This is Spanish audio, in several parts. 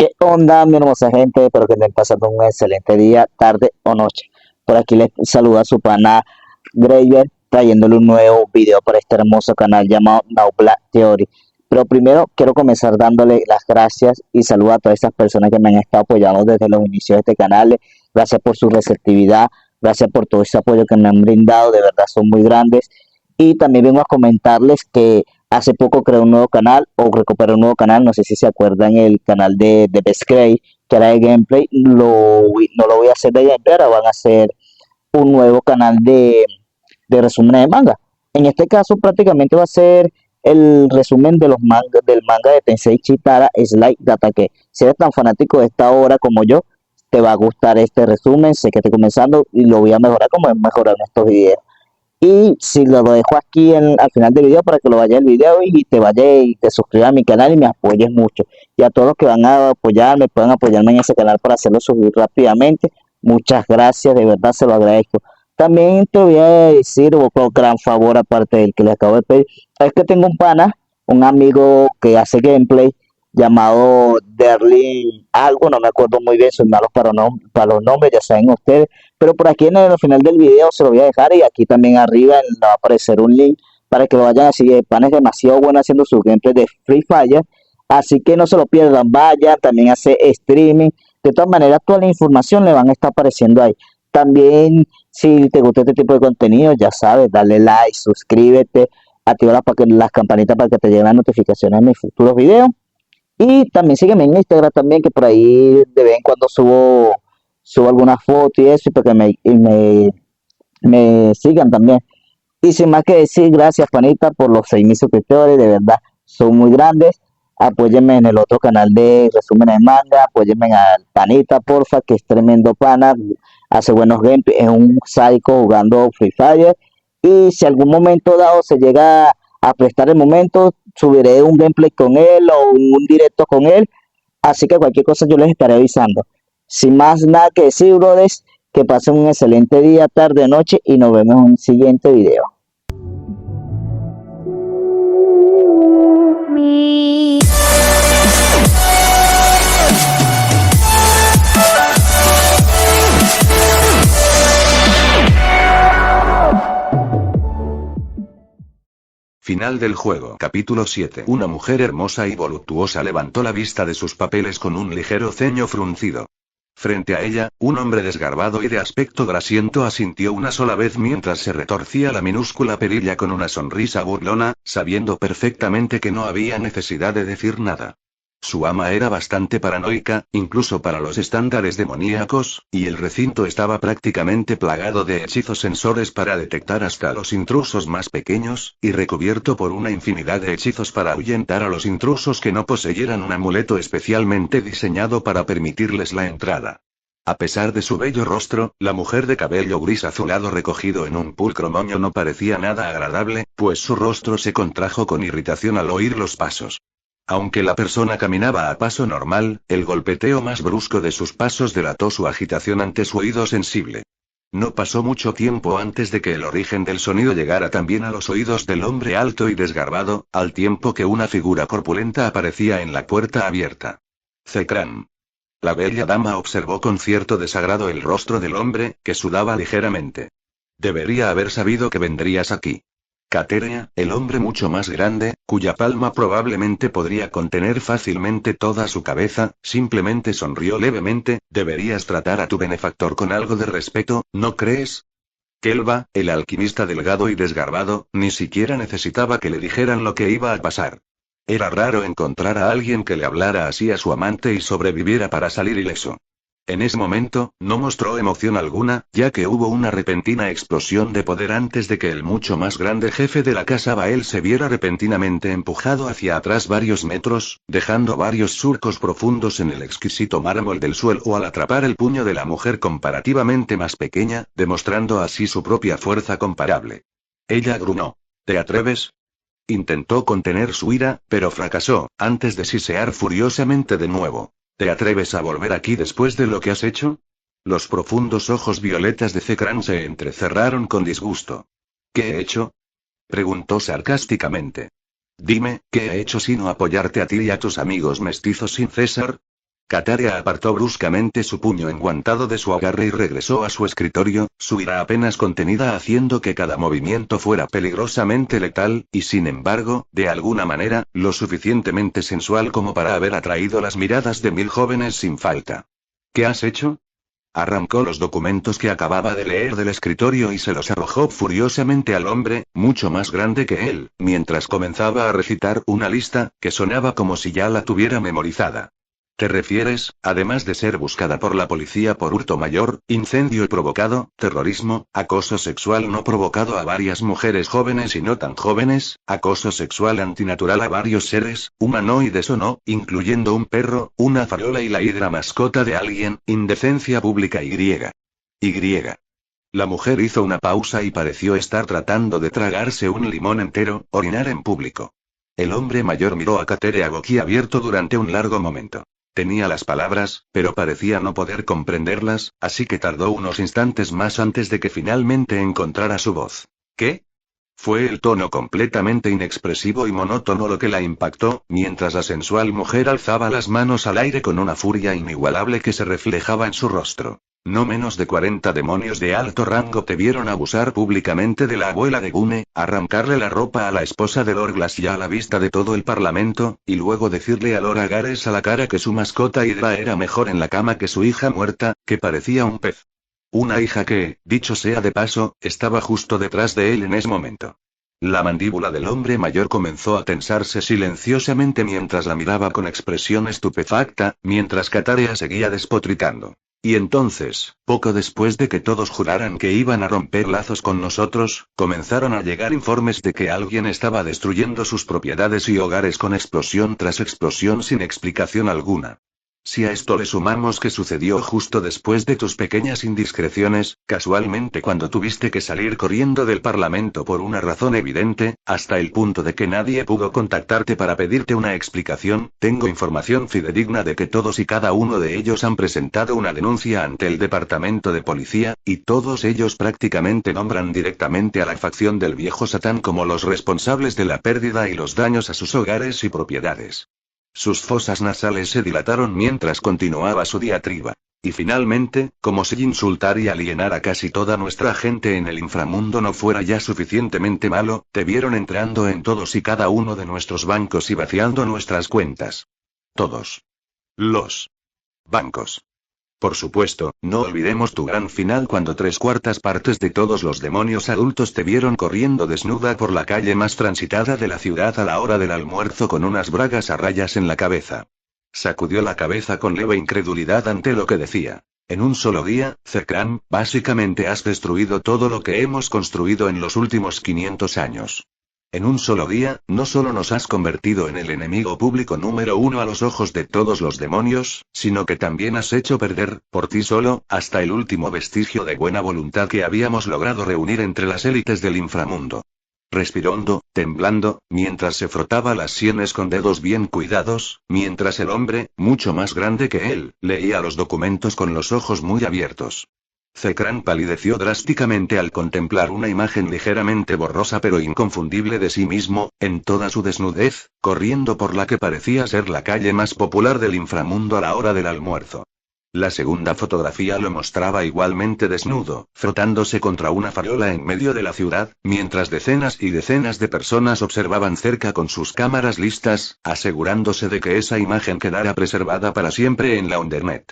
¿Qué onda, mi hermosa gente? Espero que estén pasando un excelente día, tarde o noche. Por aquí les saluda su pana Graver, trayéndole un nuevo video para este hermoso canal llamado Now Black Theory. Pero primero quiero comenzar dándole las gracias y saludos a todas esas personas que me han estado apoyando desde los inicios de este canal. Gracias por su receptividad, gracias por todo ese apoyo que me han brindado, de verdad son muy grandes. Y también vengo a comentarles que hace poco creé un nuevo canal o recuperé un nuevo canal, no sé si se acuerdan el canal de Best Grade, que era de gameplay, no lo voy a hacer de gameplay, ahora van a hacer un nuevo canal de resúmenes de manga. En este caso prácticamente va a ser el resumen de los mangas, del manga de Tensei Chitara Slide Gatake. Si eres tan fanático de esta obra como yo, te va a gustar este resumen, sé que estoy comenzando y lo voy a mejorar como he mejorado en estos videos. Y si lo dejo aquí al final del video para que lo vayas el video y te vayas y te suscribas a mi canal y me apoyes mucho. Y a todos los que van a apoyarme, pueden apoyarme en ese canal para hacerlo subir rápidamente. Muchas gracias, de verdad se lo agradezco. También te voy a decir, otro gran favor aparte del que le acabo de pedir, es que tengo un pana, un amigo que hace gameplay llamado Derlin algo, no me acuerdo muy bien, soy malo para los nombres, ya saben ustedes, pero por aquí en el final del video se lo voy a dejar y aquí también arriba va a aparecer un link para que lo vayan a seguir. El pan es demasiado bueno haciendo su gameplay de Free Fire, así que no se lo pierdan, vayan, también hace streaming. De todas maneras, toda la información le van a estar apareciendo ahí. También, si te gusta este tipo de contenido, ya sabes, dale like, suscríbete, activa las campanitas para que te lleguen las notificaciones de mis futuros videos. Y también sígueme en Instagram también, que por ahí de vez en cuando subo algunas fotos y eso, y para que me sigan también. Y sin más que decir, gracias, panita, por los 6.000 suscriptores, de verdad, son muy grandes. Apóyenme en el otro canal de resúmenes de manga, apóyenme al panita, porfa, que es tremendo pana, hace buenos gameplays, es un psycho jugando Free Fire. Y si algún momento dado se llega a prestar el momento, subiré un gameplay con él o un directo con él. Así que cualquier cosa yo les estaré avisando. Sin más nada que decir, brothers, que pasen un excelente día, tarde, noche y nos vemos en un siguiente video. Final del juego. Capítulo 7. Una mujer hermosa y voluptuosa levantó la vista de sus papeles con un ligero ceño fruncido. Frente a ella, un hombre desgarbado y de aspecto grasiento asintió una sola vez mientras se retorcía la minúscula perilla con una sonrisa burlona, sabiendo perfectamente que no había necesidad de decir nada. Su ama era bastante paranoica, incluso para los estándares demoníacos, y el recinto estaba prácticamente plagado de hechizos sensores para detectar hasta los intrusos más pequeños, y recubierto por una infinidad de hechizos para ahuyentar a los intrusos que no poseyeran un amuleto especialmente diseñado para permitirles la entrada. A pesar de su bello rostro, la mujer de cabello gris azulado recogido en un pulcro moño no parecía nada agradable, pues su rostro se contrajo con irritación al oír los pasos. Aunque la persona caminaba a paso normal, el golpeteo más brusco de sus pasos delató su agitación ante su oído sensible. No pasó mucho tiempo antes de que el origen del sonido llegara también a los oídos del hombre alto y desgarbado, al tiempo que una figura corpulenta aparecía en la puerta abierta. Zekran. La bella dama observó con cierto desagrado el rostro del hombre, que sudaba ligeramente. Debería haber sabido que vendrías aquí. Kateria, el hombre mucho más grande, cuya palma probablemente podría contener fácilmente toda su cabeza, simplemente sonrió levemente. Deberías tratar a tu benefactor con algo de respeto, ¿no crees? Kelva, el alquimista delgado y desgarbado, ni siquiera necesitaba que le dijeran lo que iba a pasar. Era raro encontrar a alguien que le hablara así a su amante y sobreviviera para salir ileso. En ese momento, no mostró emoción alguna, ya que hubo una repentina explosión de poder antes de que el mucho más grande jefe de la casa Bael se viera repentinamente empujado hacia atrás varios metros, dejando varios surcos profundos en el exquisito mármol del suelo al atrapar el puño de la mujer comparativamente más pequeña, demostrando así su propia fuerza comparable. Ella gruñó. ¿Te atreves? Intentó contener su ira, pero fracasó, antes de sisear furiosamente de nuevo. ¿Te atreves a volver aquí después de lo que has hecho? Los profundos ojos violetas de Zekran se entrecerraron con disgusto. ¿Qué he hecho? Preguntó sarcásticamente. Dime, ¿qué he hecho sino apoyarte a ti y a tus amigos mestizos sin César? Kataria apartó bruscamente su puño enguantado de su agarre y regresó a su escritorio, su ira apenas contenida haciendo que cada movimiento fuera peligrosamente letal, y sin embargo, de alguna manera, lo suficientemente sensual como para haber atraído las miradas de 1000 jóvenes sin falta. ¿Qué has hecho? Arrancó los documentos que acababa de leer del escritorio y se los arrojó furiosamente al hombre, mucho más grande que él, mientras comenzaba a recitar una lista, que sonaba como si ya la tuviera memorizada. ¿Te refieres, además de ser buscada por la policía por hurto mayor, incendio provocado, terrorismo, acoso sexual no provocado a varias mujeres jóvenes y no tan jóvenes, acoso sexual antinatural a varios seres, humanoides o no, incluyendo un perro, una farola y la hidra mascota de alguien, indecencia pública y? La mujer hizo una pausa y pareció estar tratando de tragarse un limón entero, orinar en público. El hombre mayor miró a Kateria boquiabierto durante un largo momento. Tenía las palabras, pero parecía no poder comprenderlas, así que tardó unos instantes más antes de que finalmente encontrara su voz. ¿Qué? Fue el tono completamente inexpresivo y monótono lo que la impactó, mientras la sensual mujer alzaba las manos al aire con una furia inigualable que se reflejaba en su rostro. No menos de 40 demonios de alto rango te vieron abusar públicamente de la abuela de Gune, arrancarle la ropa a la esposa de Lord Glass y a la vista de todo el parlamento, y luego decirle a Lord Agares a la cara que su mascota Hydra era mejor en la cama que su hija muerta, que parecía un pez. Una hija que, dicho sea de paso, estaba justo detrás de él en ese momento. La mandíbula del hombre mayor comenzó a tensarse silenciosamente mientras la miraba con expresión estupefacta, mientras Kataria seguía despotricando. Y entonces, poco después de que todos juraran que iban a romper lazos con nosotros, comenzaron a llegar informes de que alguien estaba destruyendo sus propiedades y hogares con explosión tras explosión sin explicación alguna. Si a esto le sumamos que sucedió justo después de tus pequeñas indiscreciones, casualmente cuando tuviste que salir corriendo del Parlamento por una razón evidente, hasta el punto de que nadie pudo contactarte para pedirte una explicación, tengo información fidedigna de que todos y cada uno de ellos han presentado una denuncia ante el Departamento de Policía, y todos ellos prácticamente nombran directamente a la facción del viejo Satán como los responsables de la pérdida y los daños a sus hogares y propiedades. Sus fosas nasales se dilataron mientras continuaba su diatriba. Y finalmente, como si insultar y alienar a casi toda nuestra gente en el inframundo no fuera ya suficientemente malo, te vieron entrando en todos y cada uno de nuestros bancos y vaciando nuestras cuentas. Todos. Los bancos. Por supuesto, no olvidemos tu gran final cuando 3/4 partes de todos los demonios adultos te vieron corriendo desnuda por la calle más transitada de la ciudad a la hora del almuerzo con unas bragas a rayas en la cabeza. Sacudió la cabeza con leve incredulidad ante lo que decía. En un solo día, Zekran, básicamente has destruido todo lo que hemos construido en los últimos 500 años. En un solo día, no solo nos has convertido en el enemigo público número 1 a los ojos de todos los demonios, sino que también has hecho perder, por ti solo, hasta el último vestigio de buena voluntad que habíamos logrado reunir entre las élites del inframundo. Respiró hondo, temblando, mientras se frotaba las sienes con dedos bien cuidados, mientras el hombre, mucho más grande que él, leía los documentos con los ojos muy abiertos. Zekran palideció drásticamente al contemplar una imagen ligeramente borrosa pero inconfundible de sí mismo, en toda su desnudez, corriendo por la que parecía ser la calle más popular del inframundo a la hora del almuerzo. La segunda fotografía lo mostraba igualmente desnudo, frotándose contra una farola en medio de la ciudad, mientras decenas y decenas de personas observaban cerca con sus cámaras listas, asegurándose de que esa imagen quedara preservada para siempre en la Undernet.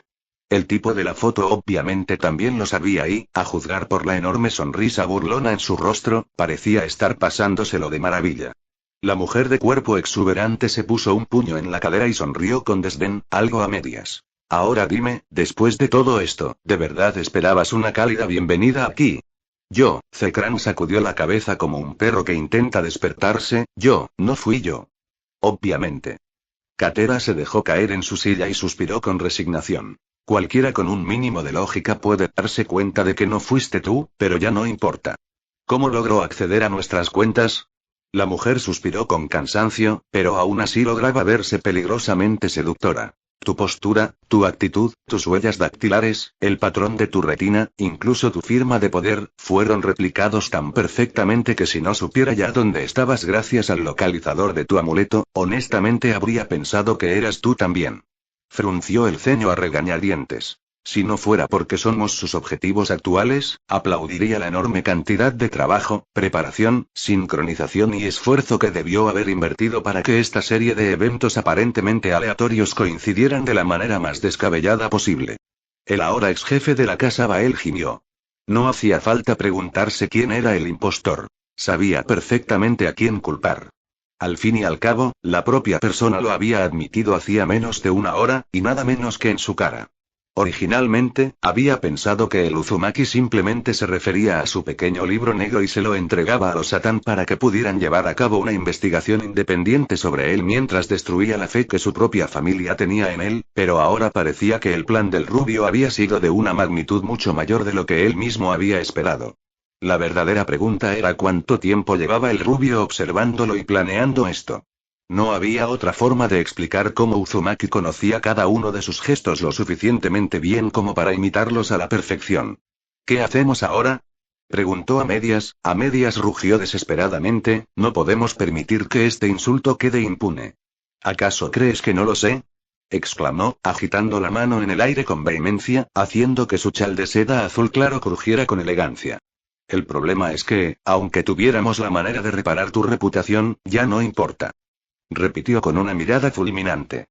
El tipo de la foto obviamente también lo sabía y, a juzgar por la enorme sonrisa burlona en su rostro, parecía estar pasándoselo de maravilla. La mujer de cuerpo exuberante se puso un puño en la cadera y sonrió con desdén, algo a medias. Ahora dime, después de todo esto, ¿de verdad esperabas una cálida bienvenida aquí? Zekran sacudió la cabeza como un perro que intenta despertarse, no fui yo. Obviamente. Katera se dejó caer en su silla y suspiró con resignación. Cualquiera con un mínimo de lógica puede darse cuenta de que no fuiste tú, pero ya no importa. ¿Cómo logró acceder a nuestras cuentas? La mujer suspiró con cansancio, pero aún así lograba verse peligrosamente seductora. Tu postura, tu actitud, tus huellas dactilares, el patrón de tu retina, incluso tu firma de poder, fueron replicados tan perfectamente que si no supiera ya dónde estabas gracias al localizador de tu amuleto, honestamente habría pensado que eras tú también. Frunció el ceño a regañadientes. Si no fuera porque somos sus objetivos actuales, aplaudiría la enorme cantidad de trabajo, preparación, sincronización y esfuerzo que debió haber invertido para que esta serie de eventos aparentemente aleatorios coincidieran de la manera más descabellada posible. El ahora ex jefe de la casa Bael gimió. No hacía falta preguntarse quién era el impostor. Sabía perfectamente a quién culpar. Al fin y al cabo, la propia persona lo había admitido hacía menos de una hora, y nada menos que en su cara. Originalmente, había pensado que el Uzumaki simplemente se refería a su pequeño libro negro y se lo entregaba a los Satán para que pudieran llevar a cabo una investigación independiente sobre él mientras destruía la fe que su propia familia tenía en él, pero ahora parecía que el plan del rubio había sido de una magnitud mucho mayor de lo que él mismo había esperado. La verdadera pregunta era cuánto tiempo llevaba el rubio observándolo y planeando esto. No había otra forma de explicar cómo Uzumaki conocía cada uno de sus gestos lo suficientemente bien como para imitarlos a la perfección. ¿Qué hacemos ahora? Preguntó a medias rugió desesperadamente, no podemos permitir que este insulto quede impune. ¿Acaso crees que no lo sé? Exclamó, agitando la mano en el aire con vehemencia, haciendo que su chal de seda azul claro crujiera con elegancia. El problema es que, aunque tuviéramos la manera de reparar tu reputación, ya no importa. Repitió con una mirada fulminante.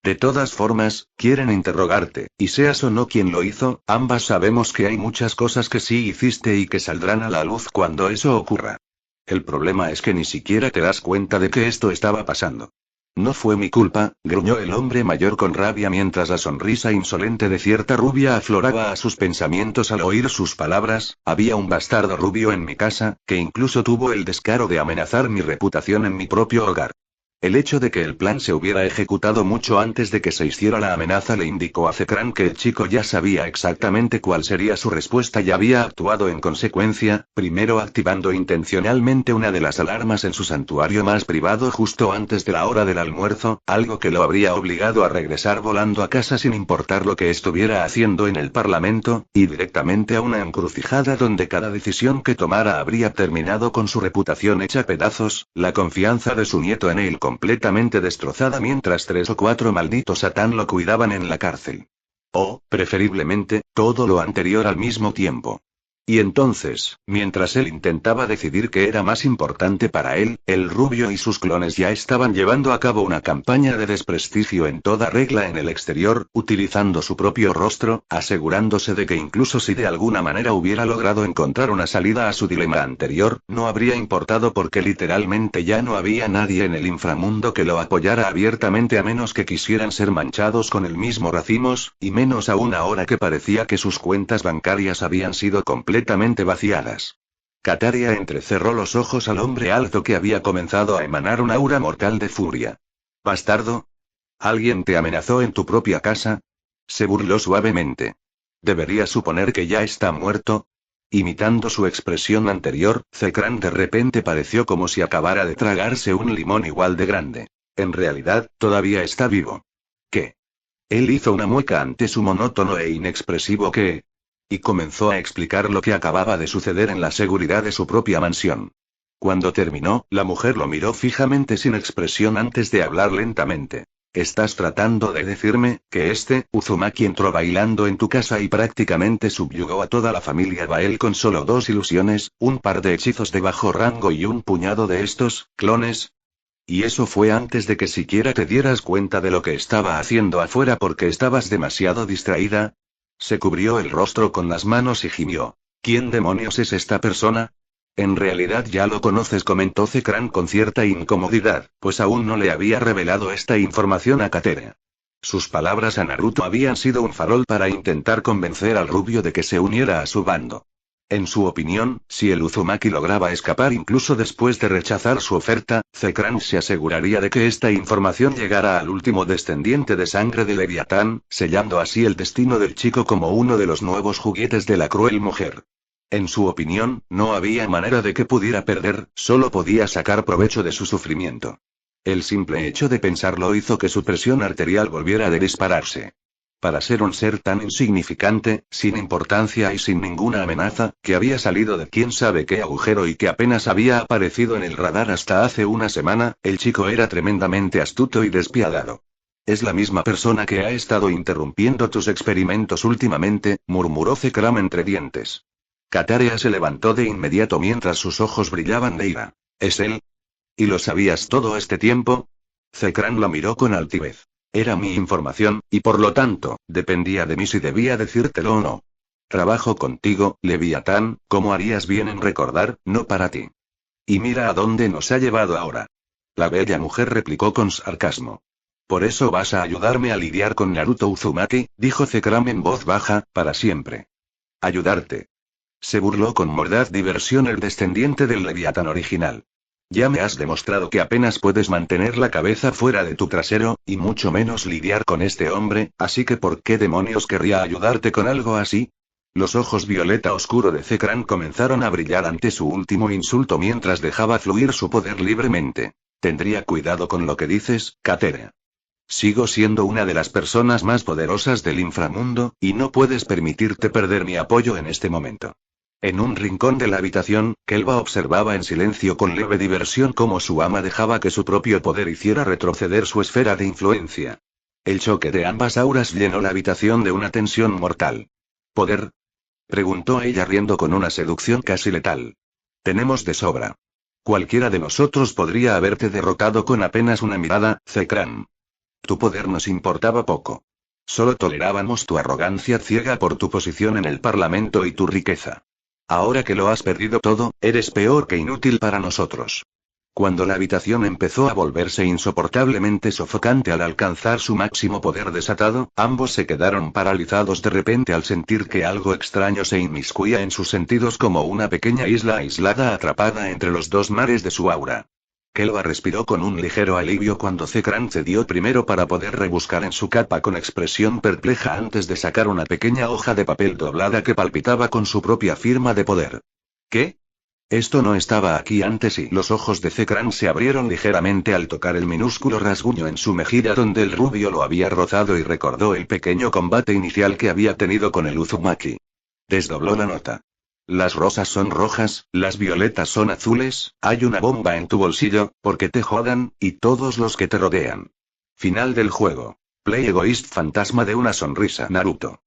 De todas formas, quieren interrogarte, y seas o no quien lo hizo, ambas sabemos que hay muchas cosas que sí hiciste y que saldrán a la luz cuando eso ocurra. El problema es que ni siquiera te das cuenta de que esto estaba pasando. No fue mi culpa, gruñó el hombre mayor con rabia mientras la sonrisa insolente de cierta rubia afloraba a sus pensamientos al oír sus palabras. Había un bastardo rubio en mi casa, que incluso tuvo el descaro de amenazar mi reputación en mi propio hogar. El hecho de que el plan se hubiera ejecutado mucho antes de que se hiciera la amenaza le indicó a Zekran que el chico ya sabía exactamente cuál sería su respuesta y había actuado en consecuencia, primero activando intencionalmente una de las alarmas en su santuario más privado justo antes de la hora del almuerzo, algo que lo habría obligado a regresar volando a casa sin importar lo que estuviera haciendo en el Parlamento, y directamente a una encrucijada donde cada decisión que tomara habría terminado con su reputación hecha pedazos, la confianza de su nieto en él completamente destrozada mientras 3 o 4 malditos Satán lo cuidaban en la cárcel. O, preferiblemente, todo lo anterior al mismo tiempo. Y entonces, mientras él intentaba decidir qué era más importante para él, el rubio y sus clones ya estaban llevando a cabo una campaña de desprestigio en toda regla en el exterior, utilizando su propio rostro, asegurándose de que incluso si de alguna manera hubiera logrado encontrar una salida a su dilema anterior, no habría importado porque literalmente ya no había nadie en el inframundo que lo apoyara abiertamente a menos que quisieran ser manchados con el mismo racimos, y menos aún ahora que parecía que sus cuentas bancarias habían sido completamente vaciadas. Kataria entrecerró los ojos al hombre alto que había comenzado a emanar un aura mortal de furia. ¿Bastardo? ¿Alguien te amenazó en tu propia casa? Se burló suavemente. ¿Debería suponer que ya está muerto? Imitando su expresión anterior, Zekran de repente pareció como si acabara de tragarse un limón igual de grande. En realidad, todavía está vivo. ¿Qué? Él hizo una mueca ante su monótono e inexpresivo ¿qué? Y comenzó a explicar lo que acababa de suceder en la seguridad de su propia mansión. Cuando terminó, la mujer lo miró fijamente sin expresión antes de hablar lentamente. ¿Estás tratando de decirme que Uzumaki entró bailando en tu casa y prácticamente subyugó a toda la familia Bael con solo 2 ilusiones, un par de hechizos de bajo rango y un puñado de estos clones? ¿Y eso fue antes de que siquiera te dieras cuenta de lo que estaba haciendo afuera porque estabas demasiado distraída? Se cubrió el rostro con las manos y gimió. ¿Quién demonios es esta persona? En realidad ya lo conoces, comentó Zekran con cierta incomodidad, pues aún no le había revelado esta información a Kateria. Sus palabras a Naruto habían sido un farol para intentar convencer al rubio de que se uniera a su bando. En su opinión, si el Uzumaki lograba escapar incluso después de rechazar su oferta, Zekran se aseguraría de que esta información llegara al último descendiente de sangre de Leviatán, sellando así el destino del chico como uno de los nuevos juguetes de la cruel mujer. En su opinión, no había manera de que pudiera perder, solo podía sacar provecho de su sufrimiento. El simple hecho de pensarlo hizo que su presión arterial volviera a dispararse. Para ser un ser tan insignificante, sin importancia y sin ninguna amenaza, que había salido de quién sabe qué agujero y que apenas había aparecido en el radar hasta hace una semana, el chico era tremendamente astuto y despiadado. Es la misma persona que ha estado interrumpiendo tus experimentos últimamente, murmuró Zekram entre dientes. Katarea se levantó de inmediato mientras sus ojos brillaban de ira. ¿Es él? ¿Y lo sabías todo este tiempo? Zekram la miró con altivez. Era mi información, y por lo tanto, dependía de mí si debía decírtelo o no. Trabajo contigo, Leviatán, como harías bien en recordar, no para ti. Y mira a dónde nos ha llevado ahora. La bella mujer replicó con sarcasmo. Por eso vas a ayudarme a lidiar con Naruto Uzumaki, dijo Zekram en voz baja, para siempre. Ayudarte. Se burló con mordaz diversión el descendiente del Leviatán original. Ya me has demostrado que apenas puedes mantener la cabeza fuera de tu trasero, y mucho menos lidiar con este hombre, así que ¿por qué demonios querría ayudarte con algo así? Los ojos violeta oscuro de Zekran comenzaron a brillar ante su último insulto mientras dejaba fluir su poder libremente. Tendría cuidado con lo que dices, Katera. Sigo siendo una de las personas más poderosas del inframundo, y no puedes permitirte perder mi apoyo en este momento. En un rincón de la habitación, Kelva observaba en silencio con leve diversión cómo su ama dejaba que su propio poder hiciera retroceder su esfera de influencia. El choque de ambas auras llenó la habitación de una tensión mortal. ¿Poder? Preguntó ella riendo con una seducción casi letal. Tenemos de sobra. Cualquiera de nosotros podría haberte derrotado con apenas una mirada, Zekran. Tu poder nos importaba poco. Solo tolerábamos tu arrogancia ciega por tu posición en el Parlamento y tu riqueza. Ahora que lo has perdido todo, eres peor que inútil para nosotros. Cuando la habitación empezó a volverse insoportablemente sofocante al alcanzar su máximo poder desatado, ambos se quedaron paralizados de repente al sentir que algo extraño se inmiscuía en sus sentidos como una pequeña isla aislada atrapada entre los dos mares de su aura. Kelva respiró con un ligero alivio cuando Zekran cedió primero para poder rebuscar en su capa con expresión perpleja antes de sacar una pequeña hoja de papel doblada que palpitaba con su propia firma de poder. ¿Qué? Esto no estaba aquí antes y los ojos de Zekran se abrieron ligeramente al tocar el minúsculo rasguño en su mejilla donde el rubio lo había rozado y recordó el pequeño combate inicial que había tenido con el Uzumaki. Desdobló la nota. Las rosas son rojas, las violetas son azules, hay una bomba en tu bolsillo, porque te jodan, y todos los que te rodean. Final del juego. Play Egoist fantasma de una sonrisa Naruto.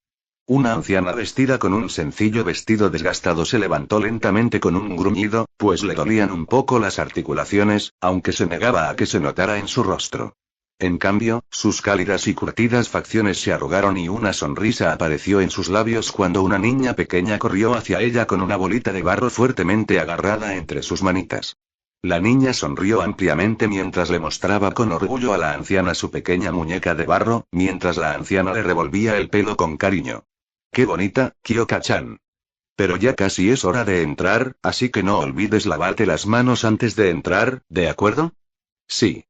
Una anciana vestida con un sencillo vestido desgastado se levantó lentamente con un gruñido, pues le dolían un poco las articulaciones, aunque se negaba a que se notara en su rostro. En cambio, sus cálidas y curtidas facciones se arrugaron y una sonrisa apareció en sus labios cuando una niña pequeña corrió hacia ella con una bolita de barro fuertemente agarrada entre sus manitas. La niña sonrió ampliamente mientras le mostraba con orgullo a la anciana su pequeña muñeca de barro, mientras la anciana le revolvía el pelo con cariño. ¡Qué bonita, Kyoka-chan! Pero ya casi es hora de entrar, así que no olvides lavarte las manos antes de entrar, ¿de acuerdo? Sí.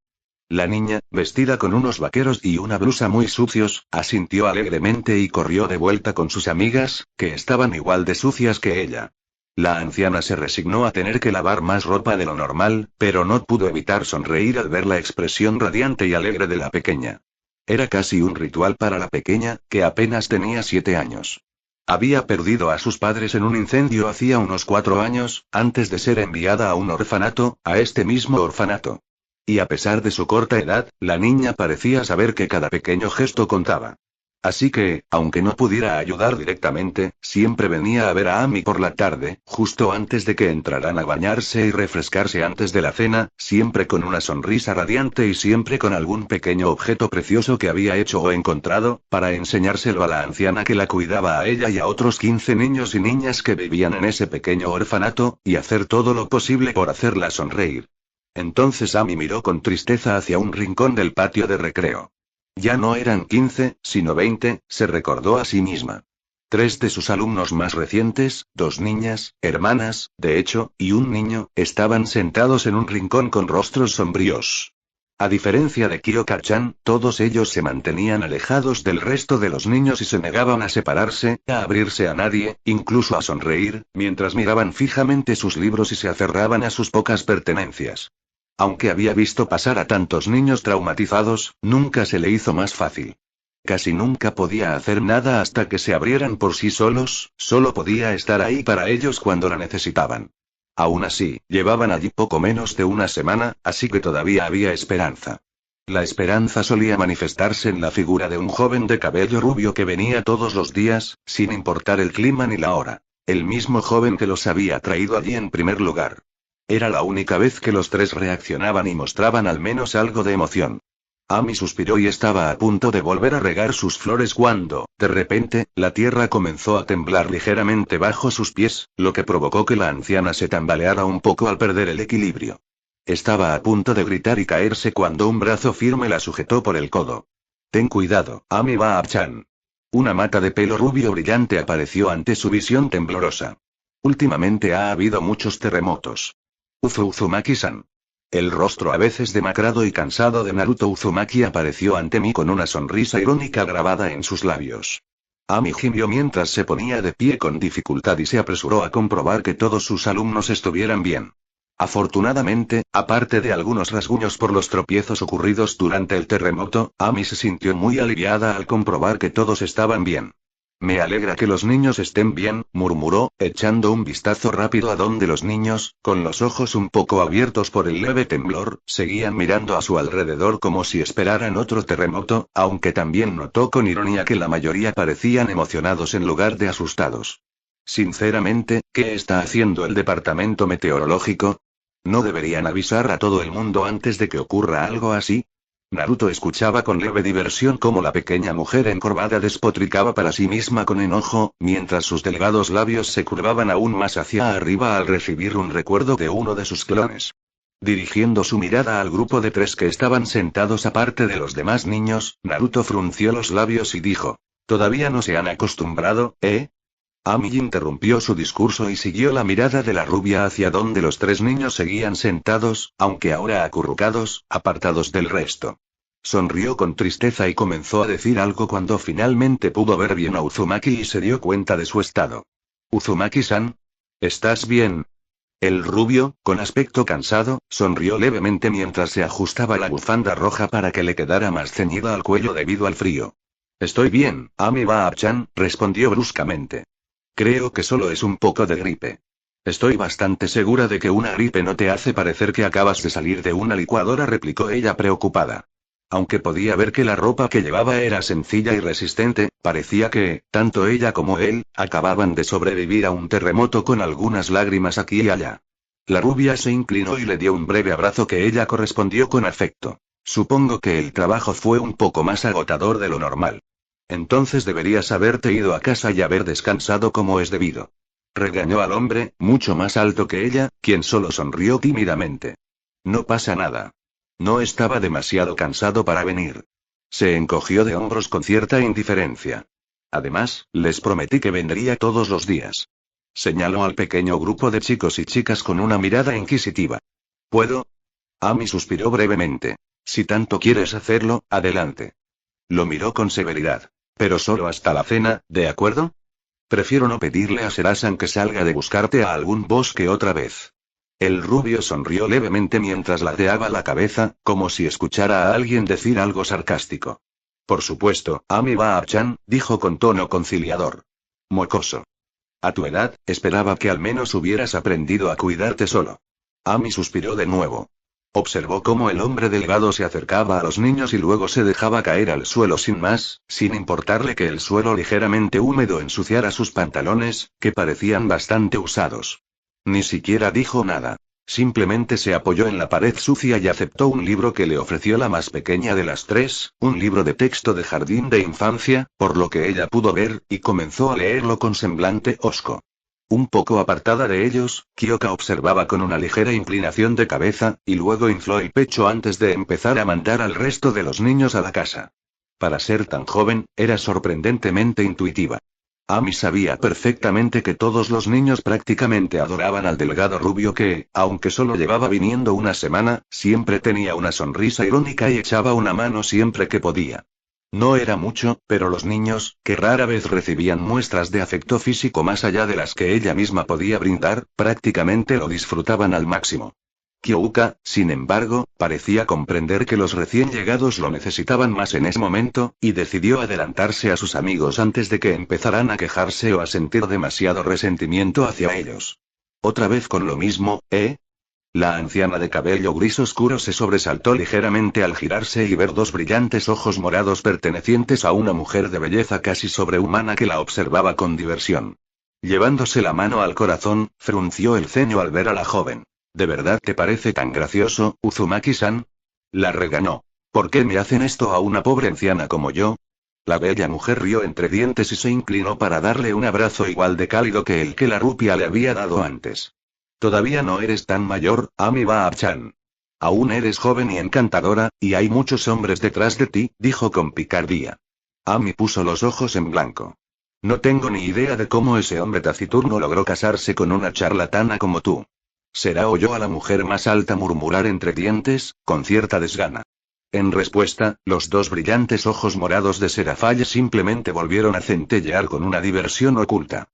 La niña, vestida con unos vaqueros y una blusa muy sucios, asintió alegremente y corrió de vuelta con sus amigas, que estaban igual de sucias que ella. La anciana se resignó a tener que lavar más ropa de lo normal, pero no pudo evitar sonreír al ver la expresión radiante y alegre de la pequeña. Era casi un ritual para la pequeña, que apenas tenía 7 años. Había perdido a sus padres en un incendio hacía unos 4 años, antes de ser enviada a un orfanato, a este mismo orfanato. Y a pesar de su corta edad, la niña parecía saber que cada pequeño gesto contaba. Así que, aunque no pudiera ayudar directamente, siempre venía a ver a Amy por la tarde, justo antes de que entraran a bañarse y refrescarse antes de la cena, siempre con una sonrisa radiante y siempre con algún pequeño objeto precioso que había hecho o encontrado, para enseñárselo a la anciana que la cuidaba a ella y a otros 15 niños y niñas que vivían en ese pequeño orfanato, y hacer todo lo posible por hacerla sonreír. Entonces Amy miró con tristeza hacia un rincón del patio de recreo. Ya no eran 15, sino 20, se recordó a sí misma. 3 de sus alumnos más recientes, 2 niñas, hermanas, de hecho, y un niño, estaban sentados en un rincón con rostros sombríos. A diferencia de Kyoka-chan, todos ellos se mantenían alejados del resto de los niños y se negaban a separarse, a abrirse a nadie, incluso a sonreír, mientras miraban fijamente sus libros y se aferraban a sus pocas pertenencias. Aunque había visto pasar a tantos niños traumatizados, nunca se le hizo más fácil. Casi nunca podía hacer nada hasta que se abrieran por sí solos, solo podía estar ahí para ellos cuando la necesitaban. Aún así, llevaban allí poco menos de una semana, así que todavía había esperanza. La esperanza solía manifestarse en la figura de un joven de cabello rubio que venía todos los días, sin importar el clima ni la hora. El mismo joven que los había traído allí en primer lugar. Era la única vez que los tres reaccionaban y mostraban al menos algo de emoción. Amy suspiró y estaba a punto de volver a regar sus flores cuando, de repente, la tierra comenzó a temblar ligeramente bajo sus pies, lo que provocó que la anciana se tambaleara un poco al perder el equilibrio. Estaba a punto de gritar y caerse cuando un brazo firme la sujetó por el codo. Ten cuidado, Amy Baab-chan. Una mata de pelo rubio brillante apareció ante su visión temblorosa. Últimamente ha habido muchos terremotos. Uzumaki-san. El rostro a veces demacrado y cansado de Naruto Uzumaki apareció ante mí con una sonrisa irónica grabada en sus labios. Amy gimió mientras se ponía de pie con dificultad y se apresuró a comprobar que todos sus alumnos estuvieran bien. Afortunadamente, aparte de algunos rasguños por los tropiezos ocurridos durante el terremoto, Amy se sintió muy aliviada al comprobar que todos estaban bien. Me alegra que los niños estén bien, murmuró, echando un vistazo rápido a donde los niños, con los ojos un poco abiertos por el leve temblor, seguían mirando a su alrededor como si esperaran otro terremoto, aunque también notó con ironía que la mayoría parecían emocionados en lugar de asustados. Sinceramente, ¿qué está haciendo el departamento meteorológico? ¿No deberían avisar a todo el mundo antes de que ocurra algo así? Naruto escuchaba con leve diversión cómo la pequeña mujer encorvada despotricaba para sí misma con enojo, mientras sus delgados labios se curvaban aún más hacia arriba al recibir un recuerdo de uno de sus clones. Dirigiendo su mirada al grupo de tres que estaban sentados aparte de los demás niños, Naruto frunció los labios y dijo: ¿Todavía no se han acostumbrado, eh? Amy interrumpió su discurso y siguió la mirada de la rubia hacia donde los tres niños seguían sentados, aunque ahora acurrucados, apartados del resto. Sonrió con tristeza y comenzó a decir algo cuando finalmente pudo ver bien a Uzumaki y se dio cuenta de su estado. Uzumaki-san, ¿estás bien? El rubio, con aspecto cansado, sonrió levemente mientras se ajustaba la bufanda roja para que le quedara más ceñida al cuello debido al frío. Estoy bien, Amy Baab-chan, respondió bruscamente. Creo que solo es un poco de gripe. Estoy bastante segura de que una gripe no te hace parecer que acabas de salir de una licuadora, replicó ella preocupada. Aunque podía ver que la ropa que llevaba era sencilla y resistente, parecía que, tanto ella como él, acababan de sobrevivir a un terremoto con algunas lágrimas aquí y allá. La rubia se inclinó y le dio un breve abrazo que ella correspondió con afecto. Supongo que el trabajo fue un poco más agotador de lo normal. Entonces deberías haberte ido a casa y haber descansado como es debido. Regañó al hombre, mucho más alto que ella, quien solo sonrió tímidamente. No pasa nada. No estaba demasiado cansado para venir. Se encogió de hombros con cierta indiferencia. Además, les prometí que vendría todos los días. Señaló al pequeño grupo de chicos y chicas con una mirada inquisitiva. ¿Puedo? Amy suspiró brevemente. Si tanto quieres hacerlo, adelante. Lo miró con severidad. Pero solo hasta la cena, ¿de acuerdo? Prefiero no pedirle a Serasan que salga de buscarte a algún bosque otra vez. El rubio sonrió levemente mientras ladeaba la cabeza, como si escuchara a alguien decir algo sarcástico. Por supuesto, Amy Baab-chan, dijo con tono conciliador. Mocoso. A tu edad, esperaba que al menos hubieras aprendido a cuidarte solo. Amy suspiró de nuevo. Observó cómo el hombre delgado se acercaba a los niños y luego se dejaba caer al suelo sin más, sin importarle que el suelo ligeramente húmedo ensuciara sus pantalones, que parecían bastante usados. Ni siquiera dijo nada. Simplemente se apoyó en la pared sucia y aceptó un libro que le ofreció la más pequeña de las tres, un libro de texto de jardín de infancia, por lo que ella pudo ver, y comenzó a leerlo con semblante hosco. Un poco apartada de ellos, Kyoka observaba con una ligera inclinación de cabeza, y luego infló el pecho antes de empezar a mandar al resto de los niños a la casa. Para ser tan joven, era sorprendentemente intuitiva. Amy sabía perfectamente que todos los niños prácticamente adoraban al delgado rubio que, aunque solo llevaba viniendo una semana, siempre tenía una sonrisa irónica y echaba una mano siempre que podía. No era mucho, pero los niños, que rara vez recibían muestras de afecto físico más allá de las que ella misma podía brindar, prácticamente lo disfrutaban al máximo. Kyouka, sin embargo, parecía comprender que los recién llegados lo necesitaban más en ese momento, y decidió adelantarse a sus amigos antes de que empezaran a quejarse o a sentir demasiado resentimiento hacia ellos. ¿Otra vez con lo mismo, eh? La anciana de cabello gris oscuro se sobresaltó ligeramente al girarse y ver dos brillantes ojos morados pertenecientes a una mujer de belleza casi sobrehumana que la observaba con diversión. Llevándose la mano al corazón, frunció el ceño al ver a la joven. ¿De verdad te parece tan gracioso, Uzumaki-san? La regañó. ¿Por qué me hacen esto a una pobre anciana como yo? La bella mujer rió entre dientes y se inclinó para darle un abrazo igual de cálido que el que la rupia le había dado antes. Todavía no eres tan mayor, Amiba-chan. Aún eres joven y encantadora, y hay muchos hombres detrás de ti, dijo con picardía. Ami puso los ojos en blanco. No tengo ni idea de cómo ese hombre taciturno logró casarse con una charlatana como tú. Será, oyó a la mujer más alta murmurar entre dientes, con cierta desgana. En respuesta, los dos brillantes ojos morados de Serafall simplemente volvieron a centellear con una diversión oculta.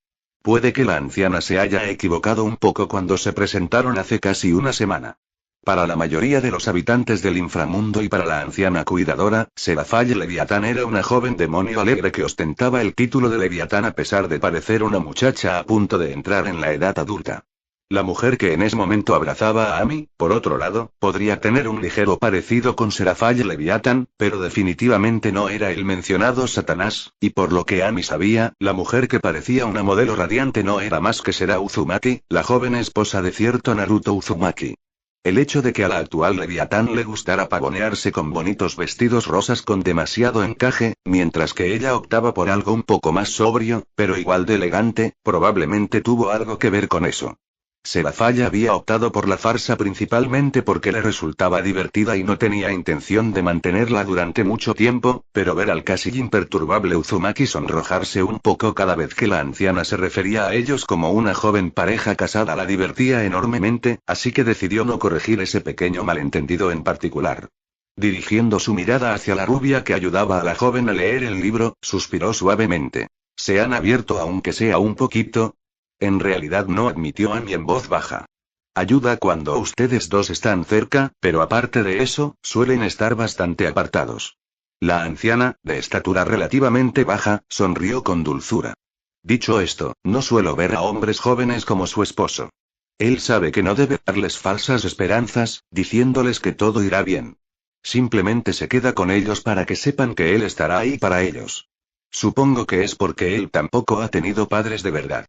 Puede que la anciana se haya equivocado un poco cuando se presentaron hace casi una semana. Para la mayoría de los habitantes del inframundo y para la anciana cuidadora, Serafall Leviatán era una joven demonio alegre que ostentaba el título de Leviatán a pesar de parecer una muchacha a punto de entrar en la edad adulta. La mujer que en ese momento abrazaba a Ami, por otro lado, podría tener un ligero parecido con Serafall Leviatán, pero definitivamente no era el mencionado Satanás, y por lo que Ami sabía, la mujer que parecía una modelo radiante no era más que Sera Uzumaki, la joven esposa de cierto Naruto Uzumaki. El hecho de que a la actual Leviatán le gustara pavonearse con bonitos vestidos rosas con demasiado encaje, mientras que ella optaba por algo un poco más sobrio, pero igual de elegante, probablemente tuvo algo que ver con eso. Serafall había optado por la farsa principalmente porque le resultaba divertida y no tenía intención de mantenerla durante mucho tiempo, pero ver al casi imperturbable Uzumaki sonrojarse un poco cada vez que la anciana se refería a ellos como una joven pareja casada la divertía enormemente, así que decidió no corregir ese pequeño malentendido en particular. Dirigiendo su mirada hacia la rubia que ayudaba a la joven a leer el libro, suspiró suavemente. ¿Se han abierto aunque sea un poquito? En realidad no, admitió Ami en voz baja. Ayuda cuando ustedes dos están cerca, pero aparte de eso, suelen estar bastante apartados. La anciana, de estatura relativamente baja, sonrió con dulzura. Dicho esto, no suelo ver a hombres jóvenes como su esposo. Él sabe que no debe darles falsas esperanzas, diciéndoles que todo irá bien. Simplemente se queda con ellos para que sepan que él estará ahí para ellos. Supongo que es porque él tampoco ha tenido padres de verdad.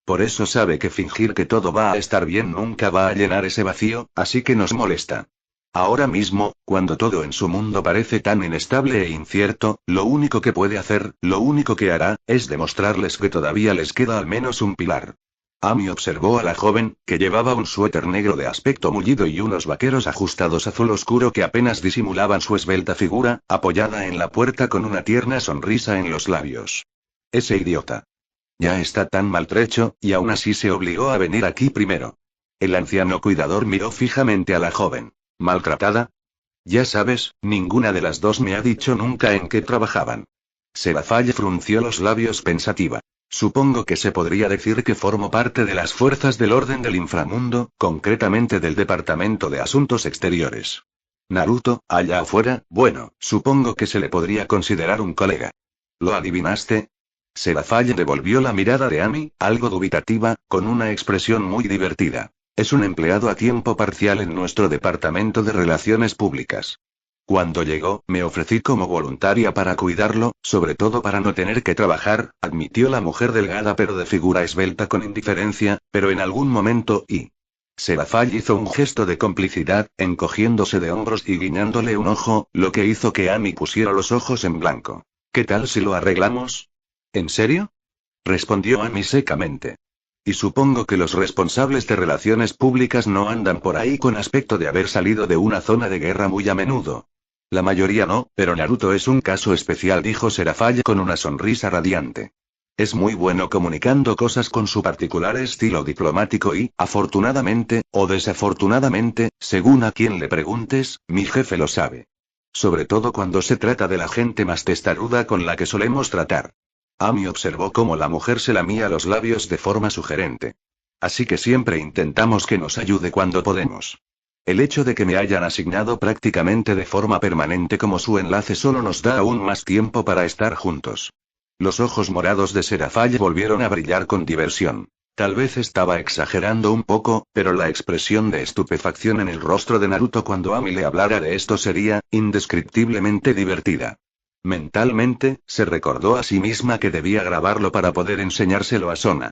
Por eso sabe que fingir que todo va a estar bien nunca va a llenar ese vacío, así que nos molesta. Ahora mismo, cuando todo en su mundo parece tan inestable e incierto, lo único que puede hacer, lo único que hará, es demostrarles que todavía les queda al menos un pilar. Ami observó a la joven, que llevaba un suéter negro de aspecto mullido y unos vaqueros ajustados azul oscuro que apenas disimulaban su esbelta figura, apoyada en la puerta con una tierna sonrisa en los labios. Ese idiota. Ya está tan maltrecho, y aún así se obligó a venir aquí primero. El anciano cuidador miró fijamente a la joven. ¿Maltratada? Ya sabes, ninguna de las dos me ha dicho nunca en qué trabajaban. Serafall frunció los labios pensativa. Supongo que se podría decir que formo parte de las fuerzas del orden del inframundo, concretamente del Departamento de Asuntos Exteriores. Naruto, allá afuera, bueno, supongo que se le podría considerar un colega. ¿Lo adivinaste? Serafall devolvió la mirada de Ami, algo dubitativa, con una expresión muy divertida. Es un empleado a tiempo parcial en nuestro departamento de relaciones públicas. Cuando llegó, me ofrecí como voluntaria para cuidarlo, sobre todo para no tener que trabajar, admitió la mujer delgada pero de figura esbelta con indiferencia, pero en algún momento Serafall hizo un gesto de complicidad, encogiéndose de hombros y guiñándole un ojo, lo que hizo que Ami pusiera los ojos en blanco. ¿Qué tal si lo arreglamos? ¿En serio? Respondió Ami secamente. Y supongo que los responsables de relaciones públicas no andan por ahí con aspecto de haber salido de una zona de guerra muy a menudo. La mayoría no, pero Naruto es un caso especial, dijo Serafall con una sonrisa radiante. Es muy bueno comunicando cosas con su particular estilo diplomático y, afortunadamente, o desafortunadamente, según a quien le preguntes, mi jefe lo sabe. Sobre todo cuando se trata de la gente más testaruda con la que solemos tratar. Ami observó cómo la mujer se lamía los labios de forma sugerente. Así que siempre intentamos que nos ayude cuando podemos. El hecho de que me hayan asignado prácticamente de forma permanente como su enlace solo nos da aún más tiempo para estar juntos. Los ojos morados de Serafall volvieron a brillar con diversión. Tal vez estaba exagerando un poco, pero la expresión de estupefacción en el rostro de Naruto cuando Ami le hablara de esto sería, indescriptiblemente divertida. Mentalmente, se recordó a sí misma que debía grabarlo para poder enseñárselo a Sona.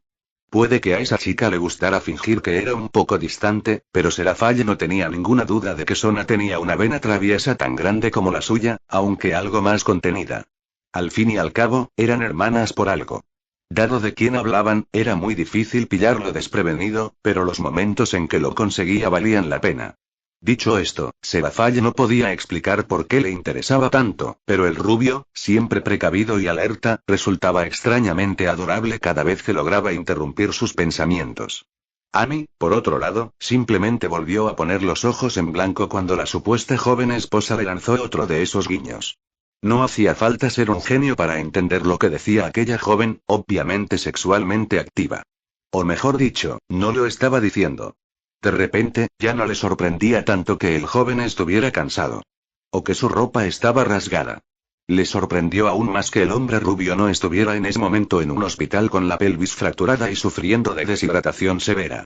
Puede que a esa chica le gustara fingir que era un poco distante, pero Seraphale no tenía ninguna duda de que Sona tenía una vena traviesa tan grande como la suya, aunque algo más contenida. Al fin y al cabo, eran hermanas por algo. Dado de quién hablaban, era muy difícil pillarlo desprevenido, pero los momentos en que lo conseguía valían la pena. Dicho esto, Seraphale no podía explicar por qué le interesaba tanto, pero el rubio, siempre precavido y alerta, resultaba extrañamente adorable cada vez que lograba interrumpir sus pensamientos. Ami, por otro lado, simplemente volvió a poner los ojos en blanco cuando la supuesta joven esposa le lanzó otro de esos guiños. No hacía falta ser un genio para entender lo que decía aquella joven, obviamente sexualmente activa. O mejor dicho, no lo estaba diciendo. De repente, ya no le sorprendía tanto que el joven estuviera cansado. O que su ropa estaba rasgada. Le sorprendió aún más que el hombre rubio no estuviera en ese momento en un hospital con la pelvis fracturada y sufriendo de deshidratación severa.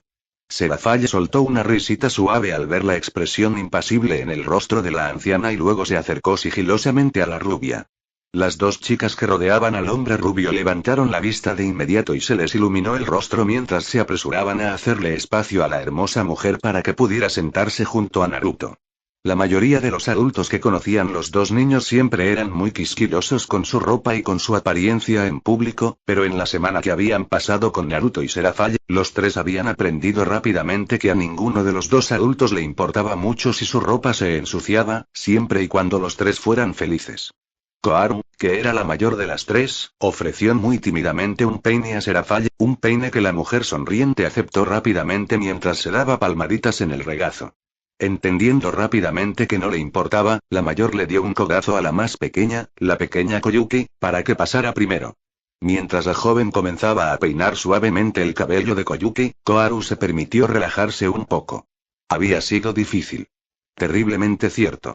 Seraphale soltó una risita suave al ver la expresión impasible en el rostro de la anciana y luego se acercó sigilosamente a la rubia. Las dos chicas que rodeaban al hombre rubio levantaron la vista de inmediato y se les iluminó el rostro mientras se apresuraban a hacerle espacio a la hermosa mujer para que pudiera sentarse junto a Naruto. La mayoría de los adultos que conocían los dos niños siempre eran muy quisquillosos con su ropa y con su apariencia en público, pero en la semana que habían pasado con Naruto y Seraphale, los tres habían aprendido rápidamente que a ninguno de los dos adultos le importaba mucho si su ropa se ensuciaba, siempre y cuando los tres fueran felices. Koharu, que era la mayor de las tres, ofreció muy tímidamente un peine a Seraphale, un peine que la mujer sonriente aceptó rápidamente mientras se daba palmaditas en el regazo. Entendiendo rápidamente que no le importaba, la mayor le dio un codazo a la más pequeña, la pequeña Koyuki, para que pasara primero. Mientras la joven comenzaba a peinar suavemente el cabello de Koyuki, Koharu se permitió relajarse un poco. Había sido difícil. Terriblemente cierto.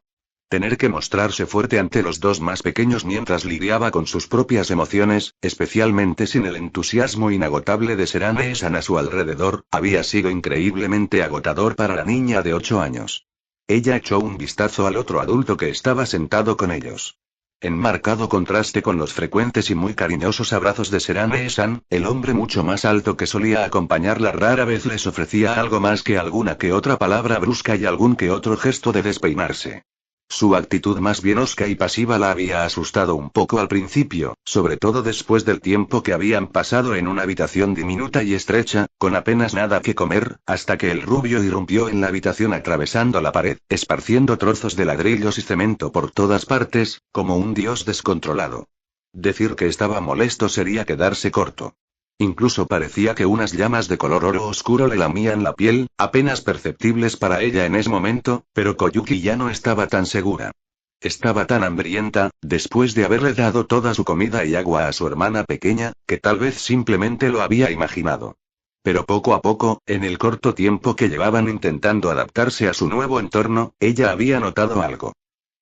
Tener que mostrarse fuerte ante los dos más pequeños mientras lidiaba con sus propias emociones, especialmente sin el entusiasmo inagotable de Serane-san a su alrededor, había sido increíblemente agotador para la niña de 8 años. Ella echó un vistazo al otro adulto que estaba sentado con ellos. En marcado contraste con los frecuentes y muy cariñosos abrazos de Serane-san, el hombre mucho más alto que solía acompañarla rara vez les ofrecía algo más que alguna que otra palabra brusca y algún que otro gesto de despeinarse. Su actitud más bien hosca y pasiva la había asustado un poco al principio, sobre todo después del tiempo que habían pasado en una habitación diminuta y estrecha, con apenas nada que comer, hasta que el rubio irrumpió en la habitación atravesando la pared, esparciendo trozos de ladrillos y cemento por todas partes, como un dios descontrolado. Decir que estaba molesto sería quedarse corto. Incluso parecía que unas llamas de color oro oscuro le lamían la piel, apenas perceptibles para ella en ese momento, pero Koyuki ya no estaba tan segura. Estaba tan hambrienta, después de haberle dado toda su comida y agua a su hermana pequeña, que tal vez simplemente lo había imaginado. Pero poco a poco, en el corto tiempo que llevaban intentando adaptarse a su nuevo entorno, ella había notado algo.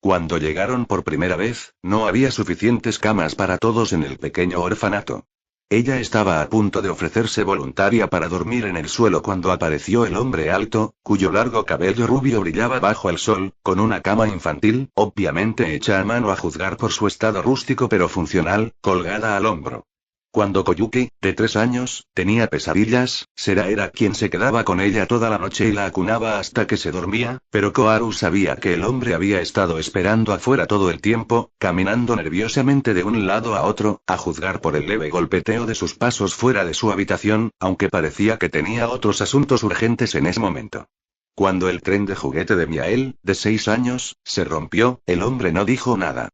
Cuando llegaron por primera vez, no había suficientes camas para todos en el pequeño orfanato. Ella estaba a punto de ofrecerse voluntaria para dormir en el suelo cuando apareció el hombre alto, cuyo largo cabello rubio brillaba bajo el sol, con una cama infantil, obviamente hecha a mano a juzgar por su estado rústico pero funcional, colgada al hombro. Cuando Koyuki, de 3 años, tenía pesadillas, Sera era quien se quedaba con ella toda la noche y la acunaba hasta que se dormía, pero Koharu sabía que el hombre había estado esperando afuera todo el tiempo, caminando nerviosamente de un lado a otro, a juzgar por el leve golpeteo de sus pasos fuera de su habitación, aunque parecía que tenía otros asuntos urgentes en ese momento. Cuando el tren de juguete de Miael, de 6 años, se rompió, el hombre no dijo nada.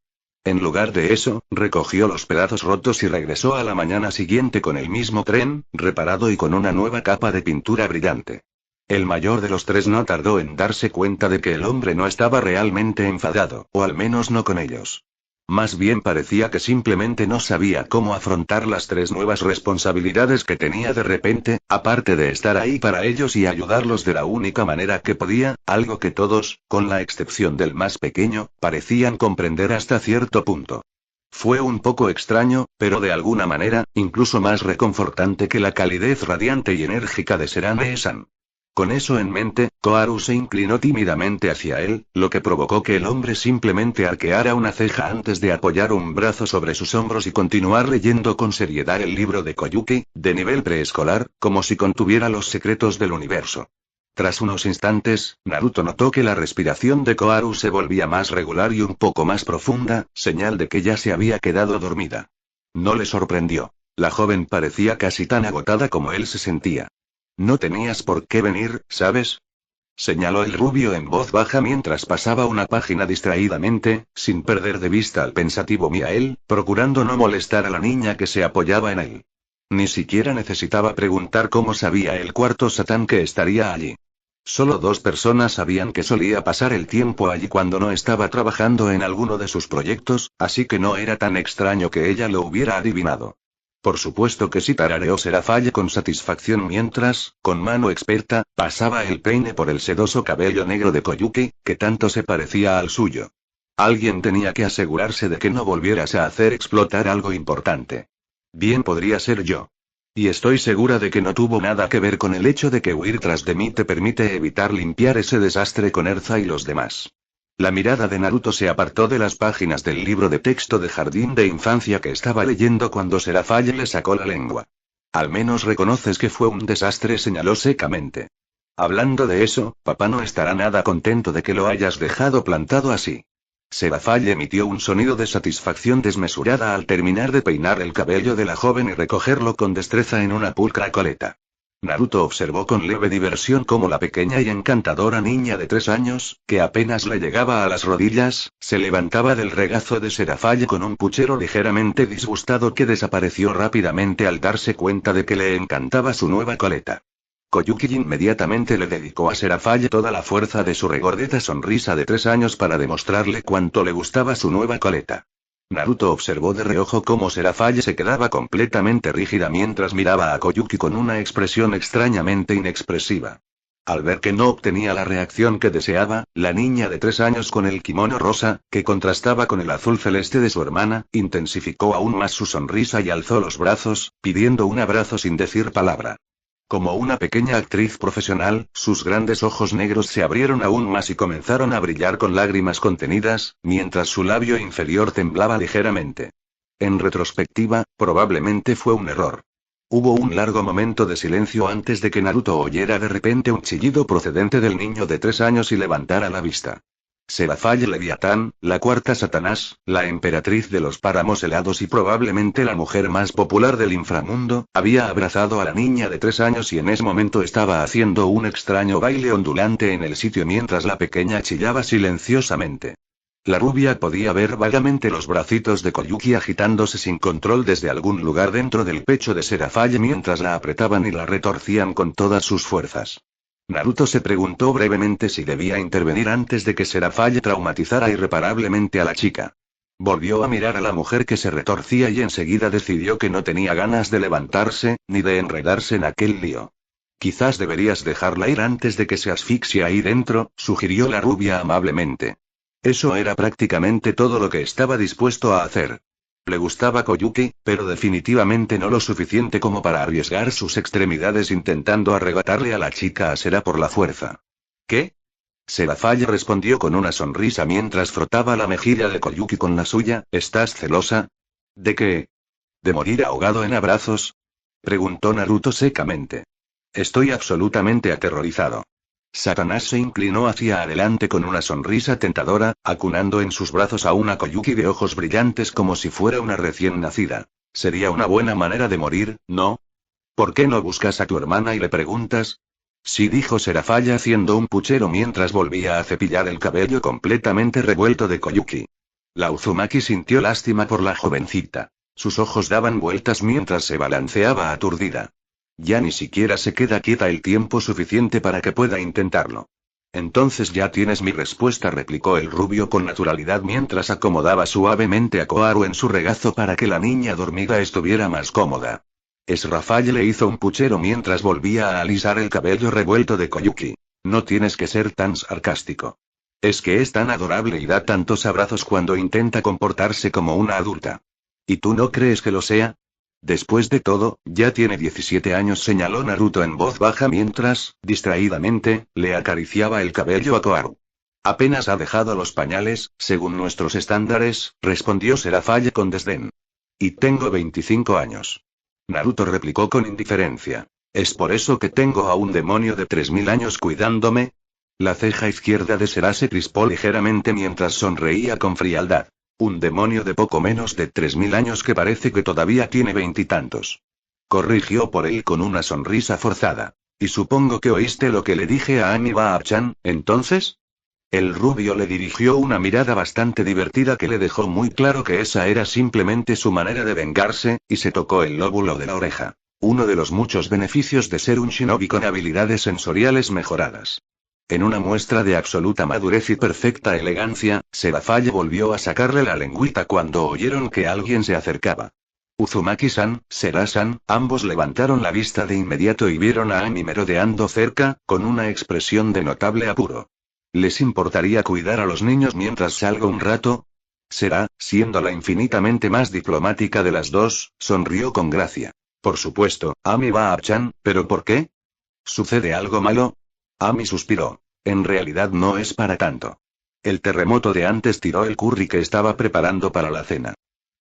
En lugar de eso, recogió los pedazos rotos y regresó a la mañana siguiente con el mismo tren, reparado y con una nueva capa de pintura brillante. El mayor de los tres no tardó en darse cuenta de que el hombre no estaba realmente enfadado, o al menos no con ellos. Más bien parecía que simplemente no sabía cómo afrontar las 3 nuevas responsabilidades que tenía de repente, aparte de estar ahí para ellos y ayudarlos de la única manera que podía, algo que todos, con la excepción del más pequeño, parecían comprender hasta cierto punto. Fue un poco extraño, pero de alguna manera, incluso más reconfortante que la calidez radiante y enérgica de Serane-san. Con eso en mente, Koharu se inclinó tímidamente hacia él, lo que provocó que el hombre simplemente arqueara una ceja antes de apoyar un brazo sobre sus hombros y continuar leyendo con seriedad el libro de Koyuki, de nivel preescolar, como si contuviera los secretos del universo. Tras unos instantes, Naruto notó que la respiración de Koharu se volvía más regular y un poco más profunda, señal de que ya se había quedado dormida. No le sorprendió. La joven parecía casi tan agotada como él se sentía. No tenías por qué venir, ¿sabes? Señaló el rubio en voz baja mientras pasaba una página distraídamente, sin perder de vista al pensativo Miael, procurando no molestar a la niña que se apoyaba en él. Ni siquiera necesitaba preguntar cómo sabía el cuarto Satán que estaría allí. Solo 2 personas sabían que solía pasar el tiempo allí cuando no estaba trabajando en alguno de sus proyectos, así que no era tan extraño que ella lo hubiera adivinado. Por supuesto que sí, tarareó Serafalle con satisfacción mientras, con mano experta, pasaba el peine por el sedoso cabello negro de Koyuki, que tanto se parecía al suyo. Alguien tenía que asegurarse de que no volvieras a hacer explotar algo importante. Bien podría ser yo. Y estoy segura de que no tuvo nada que ver con el hecho de que huir tras de mí te permite evitar limpiar ese desastre con Erza y los demás. La mirada de Naruto se apartó de las páginas del libro de texto de jardín de infancia que estaba leyendo cuando Serafalle le sacó la lengua. Al menos reconoces que fue un desastre, señaló secamente. Hablando de eso, papá no estará nada contento de que lo hayas dejado plantado así. Serafalle emitió un sonido de satisfacción desmesurada al terminar de peinar el cabello de la joven y recogerlo con destreza en una pulcra coleta. Naruto observó con leve diversión cómo la pequeña y encantadora niña de 3 años, que apenas le llegaba a las rodillas, se levantaba del regazo de Serafalle con un puchero ligeramente disgustado que desapareció rápidamente al darse cuenta de que le encantaba su nueva coleta. Koyuki inmediatamente le dedicó a Serafalle toda la fuerza de su regordeta sonrisa de 3 años para demostrarle cuánto le gustaba su nueva coleta. Naruto observó de reojo cómo Serafalle se quedaba completamente rígida mientras miraba a Koyuki con una expresión extrañamente inexpresiva. Al ver que no obtenía la reacción que deseaba, la niña de 3 años con el kimono rosa, que contrastaba con el azul celeste de su hermana, intensificó aún más su sonrisa y alzó los brazos, pidiendo un abrazo sin decir palabra. Como una pequeña actriz profesional, sus grandes ojos negros se abrieron aún más y comenzaron a brillar con lágrimas contenidas, mientras su labio inferior temblaba ligeramente. En retrospectiva, probablemente fue un error. Hubo un largo momento de silencio antes de que Naruto oyera de repente un chillido procedente del niño de 3 años y levantara la vista. Serafalle Leviatán, la cuarta Satanás, la emperatriz de los páramos helados y probablemente la mujer más popular del inframundo, había abrazado a la niña de 3 años y en ese momento estaba haciendo un extraño baile ondulante en el sitio mientras la pequeña chillaba silenciosamente. La rubia podía ver vagamente los bracitos de Koyuki agitándose sin control desde algún lugar dentro del pecho de Serafalle mientras la apretaban y la retorcían con todas sus fuerzas. Naruto se preguntó brevemente si debía intervenir antes de que Serafalle traumatizara irreparablemente a la chica. Volvió a mirar a la mujer que se retorcía y enseguida decidió que no tenía ganas de levantarse, ni de enredarse en aquel lío. Quizás deberías dejarla ir antes de que se asfixie ahí dentro, sugirió la rubia amablemente. Eso era prácticamente todo lo que estaba dispuesto a hacer. Le gustaba Koyuki, pero definitivamente no lo suficiente como para arriesgar sus extremidades intentando arrebatarle a la chica a Sera por la fuerza. ¿Qué? Serafalle respondió con una sonrisa mientras frotaba la mejilla de Koyuki con la suya. ¿Estás celosa? ¿De qué? ¿De morir ahogado en abrazos? Preguntó Naruto secamente. Estoy absolutamente aterrorizado. Satanás se inclinó hacia adelante con una sonrisa tentadora, acunando en sus brazos a una Koyuki de ojos brillantes como si fuera una recién nacida. Sería una buena manera de morir, ¿no? ¿Por qué no buscas a tu hermana y le preguntas? Sí, dijo Serafalle haciendo un puchero mientras volvía a cepillar el cabello completamente revuelto de Koyuki. La Uzumaki sintió lástima por la jovencita. Sus ojos daban vueltas mientras se balanceaba aturdida. Ya ni siquiera se queda quieta el tiempo suficiente para que pueda intentarlo. Entonces ya tienes mi respuesta, replicó el rubio con naturalidad mientras acomodaba suavemente a Koharu en su regazo para que la niña dormida estuviera más cómoda. Serafalle le hizo un puchero mientras volvía a alisar el cabello revuelto de Koyuki. No tienes que ser tan sarcástico. Es que es tan adorable y da tantos abrazos cuando intenta comportarse como una adulta. ¿Y tú no crees que lo sea? Después de todo, ya tiene 17 años, señaló Naruto en voz baja mientras, distraídamente, le acariciaba el cabello a Koharu. Apenas ha dejado los pañales, según nuestros estándares, respondió Serafall con desdén. Y tengo 25 años. Naruto replicó con indiferencia. ¿Es por eso que tengo a un demonio de 3000 años cuidándome? La ceja izquierda de Sera se crispó ligeramente mientras sonreía con frialdad. Un demonio de poco menos de 3000 años que parece que todavía tiene veintitantos. Corrigió por él con una sonrisa forzada. Y supongo que oíste lo que le dije a Amiba-chan, ¿entonces? El rubio le dirigió una mirada bastante divertida que le dejó muy claro que esa era simplemente su manera de vengarse, y se tocó el lóbulo de la oreja. Uno de los muchos beneficios de ser un shinobi con habilidades sensoriales mejoradas. En una muestra de absoluta madurez y perfecta elegancia, Serafall volvió a sacarle la lengüita cuando oyeron que alguien se acercaba. Uzumaki-san, Sera-san, ambos levantaron la vista de inmediato y vieron a Ami merodeando cerca, con una expresión de notable apuro. ¿Les importaría cuidar a los niños mientras salgo un rato? Sera, siendo la infinitamente más diplomática de las dos, sonrió con gracia. Por supuesto, Ami va a Chan, ¿pero por qué? ¿Sucede algo malo? Ami suspiró. En realidad no es para tanto. El terremoto de antes tiró el curry que estaba preparando para la cena.